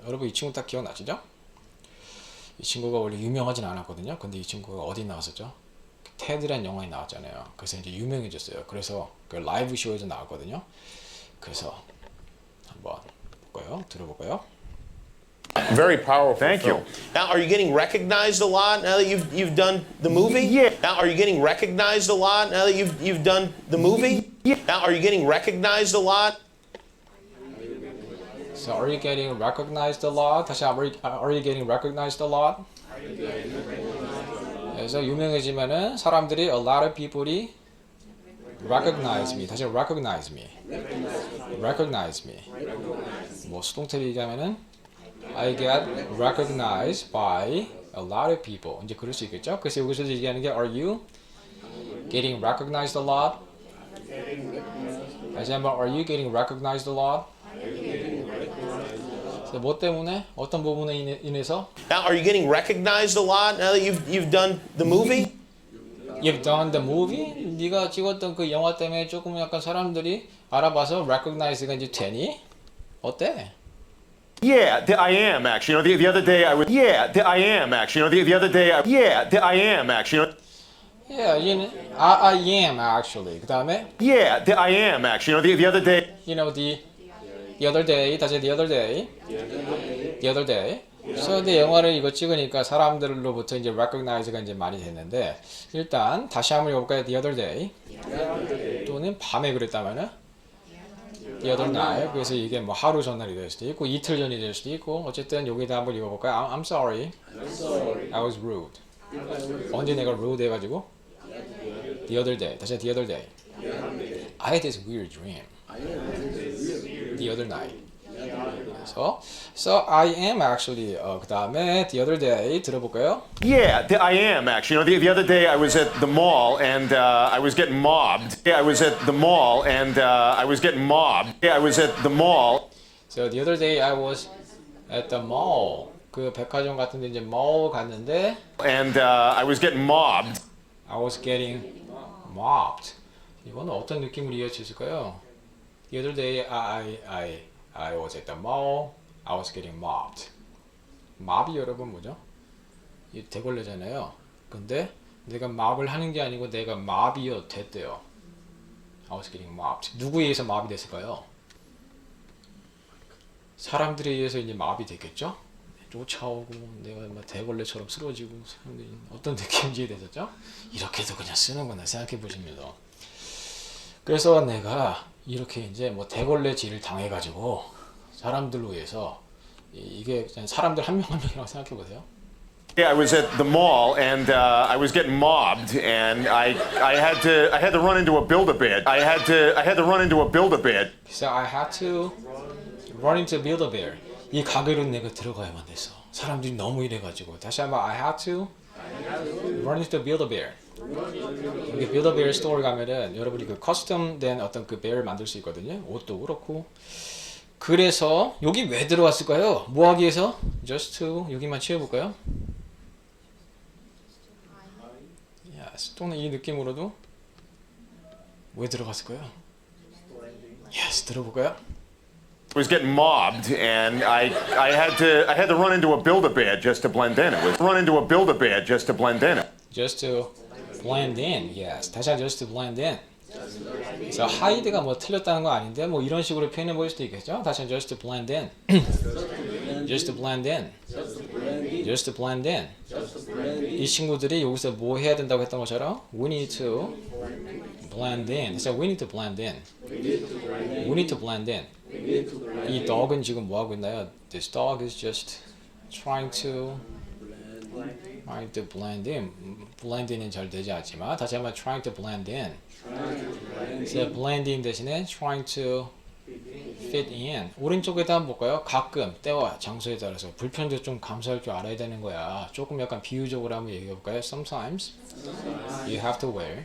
여러분 이 친구 딱 기억나시죠? 이 친구가 원래 유명하진 않았거든요. 근데 이 친구가 어디 나왔었죠? 테드라는 영화에 나왔잖아요. 그래서 이제 유명해졌어요. 그래서 그 라이브 쇼에도 나왔거든요. 그래서 한번 볼까요? 들어볼까요? Very powerful. Thank film. you. Now, are you getting recognized a lot now that you've done the movie? Yeah. Now, are you getting recognized a lot now that you've done the movie? Yeah. Now, are you getting recognized a lot? So are you getting recognized a lot? 다시 are you getting recognized a lot? 그래서 유명해지면은 사람들이 a lot of people이 recognize me. 다시 recognize me. recognize me. 뭐 수동태로 얘기하면은 I get recognized by a lot of people. 이제 그럴 수 있겠죠? 그래서 여기서 얘기하는 게 Are you getting recognized a lot? 다시 한번 Are you getting recognized a lot? 그래서 뭐 때문에? 어떤 부분에 인해서? Now, are you getting recognized a lot now that you've done the movie? You've done the movie? 네가 찍었던 그 영화 때문에 조금 약간 사람들이 알아봐서 recognize가 이제 되니? 어때? Yeah, I am actually. You know, the other day I was. Yeah, I am actually. You know, the other day. I am actually. Yeah, I am actually. 그 다음에 Yeah, I am actually. You know, the other day. You know the other day. 다시 the other day. The other day. So 내 영화를 이거 찍으니까 사람들로부터 이제 recognize가 이제 많이 됐는데 일단 다시 한번 읽어볼까요? The other day. 또는 밤에 그랬다면은 the other night. 그래서 이게 뭐 하루 전날이 될 수도 있고 이틀 전이 될 수도 있고 어쨌든 여기다 한번 읽어볼까요? I'm sorry. I was rude. 언제 내가 rude 해가지고? The other day. 다시 the other day. I had this weird dream. The other night. So I am actually. 그 다음에 the other day 들어볼까요? Yeah, I am actually. You know, the other day I was at the mall and I was getting mobbed. Yeah, I was at the mall and I was getting mobbed. Yeah, I was at the mall. So the other day I was at the mall. 그 백화점 같은데 이제 mall 갔는데 And I was getting mobbed. I was getting mobbed. 이거는 어떤 느낌으로 이해할 수 있을까요? The other day I was at the mall. I was getting mobbed. mob이 여러분 뭐죠? 이 대걸레잖아요. 근데 내가 mob을 하는 게 아니고 내가 mob이요 됐대요. I was getting mobbed. 누구에 의해서 마비 됐을까요? 사람들에 의해서 이제 마비 됐겠죠? 쫓아오고 내가 막 대걸레처럼 쓰러지고 사람들이 어떤 느낌인지 됐었죠? 이렇게도 그냥 쓰는구나 생각해 보십니다. 그래서 내가 이렇게 이제 뭐 대걸레질을 당해가지고 사람들로 의해서 이게 그냥 사람들 한 명 한 명이라고 생각해 보세요. I was at the mall and I was getting mobbed, and I had to run into a Build-A-Bear. I had to run into a Build-A-Bear. So I had to run into Build-A-Bear. 이 가게로 내가 들어가야만 됐어. 사람들이 너무 이래가지고 다시 한번 I had to run into Build-A-Bear. 여기 Build-A-Bear 스토어 가면은 여러분이 그 커스텀된 어떤 그 베어를 만들 수 있거든요. 옷도 그렇고. 그래서 여기 왜 들어왔을까요? 뭐 하기 위해서? Just to 여기만 채워볼까요? Yes. 또는 이 느낌으로도 왜 들어갔을까요? Yes. 들어볼까요? Was getting mobbed, and I had to run into a Build-A-Bear just to blend in. It was run into a Build-A-Bear just to blend in. Just to blend in. Yes. 다시 한번 just to blend in. 그래서 hide가 뭐 틀렸다는 거 아닌데 뭐 이런 식으로 표현해 볼 수도 있겠죠. 다시 한번 just to blend in. Just to blend in. Just to blend in. 이 친구들이 여기서 뭐 해야 된다고 했던 것처럼 we need to blend in. 그래서 we need to blend in. We need to blend in. 이 dog은 지금 뭐 하고 있나요? This dog is just trying to blend in. blend in은 잘 되지 않지만 다시 한번 trying to blend in. 그래서 blend in 대신에 trying to fit in. 오른쪽에다 한번 볼까요? 가끔 때와 장소에 따라서 불편도 좀 감수할 줄 알아야 되는 거야. 조금 약간 비유적으로 한번 얘기해 볼까요? Sometimes you have to wear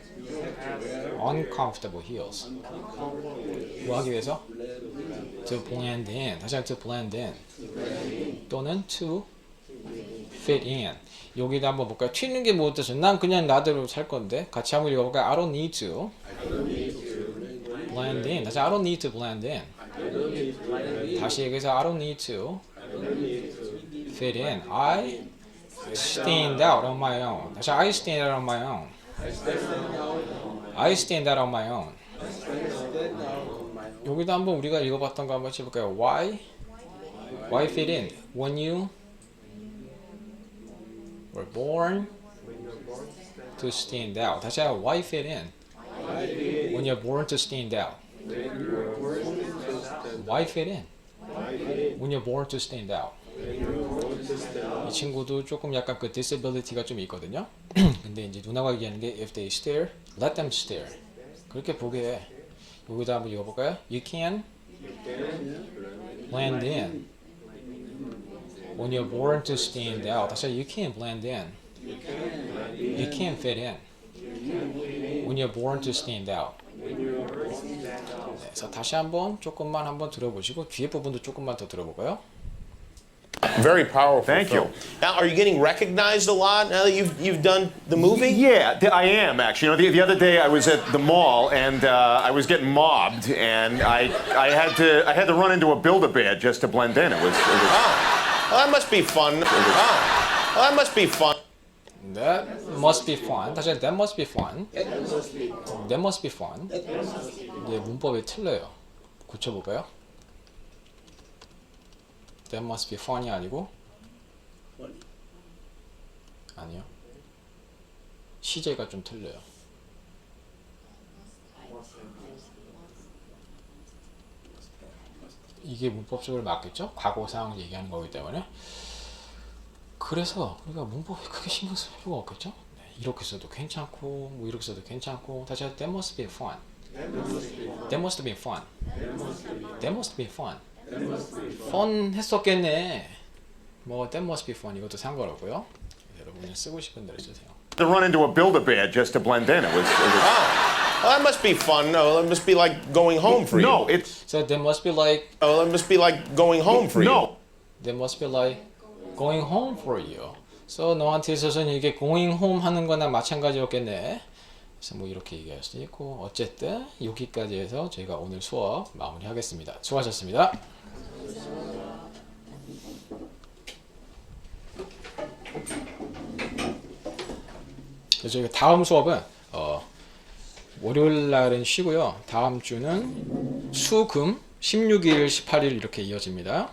uncomfortable heels. 뭐 하기 위해서? To blend in. 다시 한번 to blend in. 또는 to fit in. 여기다 한번 볼까요? 튀는 게 뭐 뜻이야? 난 그냥 나대로 살 건데 같이 한번 읽어볼까요? I don't need to blend in. 다시 I don't need to blend in. 다시 얘기해서 I don't need to fit in. I stand out on my own. 다시 I stand out on my own. I stand out on my own. 여기도 한번 우리가 읽어봤던 거 한번 해볼까요? Why fit in? When you were born to stand out. 다시 한번 why fit in? When you're born to stand out. Why fit in? When you're born to stand out. 이 친구도 조금 약간 그 disability가 좀 있거든요. 근데 이제 누나가 얘기하는 게 if they stare, let them stare. 그렇게 보게 해. 여기다 한번 읽어볼까요? You can blend in. When you're born to stand out. 다시 you can't blend in. You can't fit in. When you're born to stand out. 네, 그래서 다시 한번 조금만 한번 들어보시고 뒤에 부분도 조금만 더 들어볼까요? Very powerful. Thank film. you. Now, are you getting recognized a lot now that you've done the movie? Yeah, I am actually. You know, the other day I was at the mall and I was getting mobbed, and I had to run into a Build-A-Bear just to blend in. It was Well, that must be fun. Well, that must be fun. That must be fun. 다시 that must be fun. That must be fun. 이제 문법이 틀려요. 고쳐볼까요? That must be fun이 아니고 아니요. 시제가 좀 틀려요. 이게 문법적으로 맞겠죠? 과거 상황을 얘기하는 거기 때문에. 그래서 우리가 문법에 크게 신경 쓸 필요가 없겠죠? 네, 이렇게 써도 괜찮고 뭐 이렇게 써도 괜찮고 다시 That must be fun. That must be fun. That must be fun. fun 했었겠네. 뭐 That must be fun 이것도 상관없고요. 여러분이 쓰고 싶은 대로 쓰세요. to run into a Build-A-Bear just to blend in. It was Well, that must be fun. No, that must be like going home for you. no, it's So that must be like Oh, that must be like going home for you. no. that must be like going home for you. So 너한테 있어서는 이게 going home 하는 거나 마찬가지였겠네. 그래서 뭐 이렇게 얘기할 수도 있고 어쨌든 여기까지 해서 저희가 오늘 수업 마무리하겠습니다. 수고하셨습니다. 그래서 저희가 다음 수업은 월요일 날은 쉬고요. 다음 주는 수, 금, 16일, 18일 이렇게 이어집니다.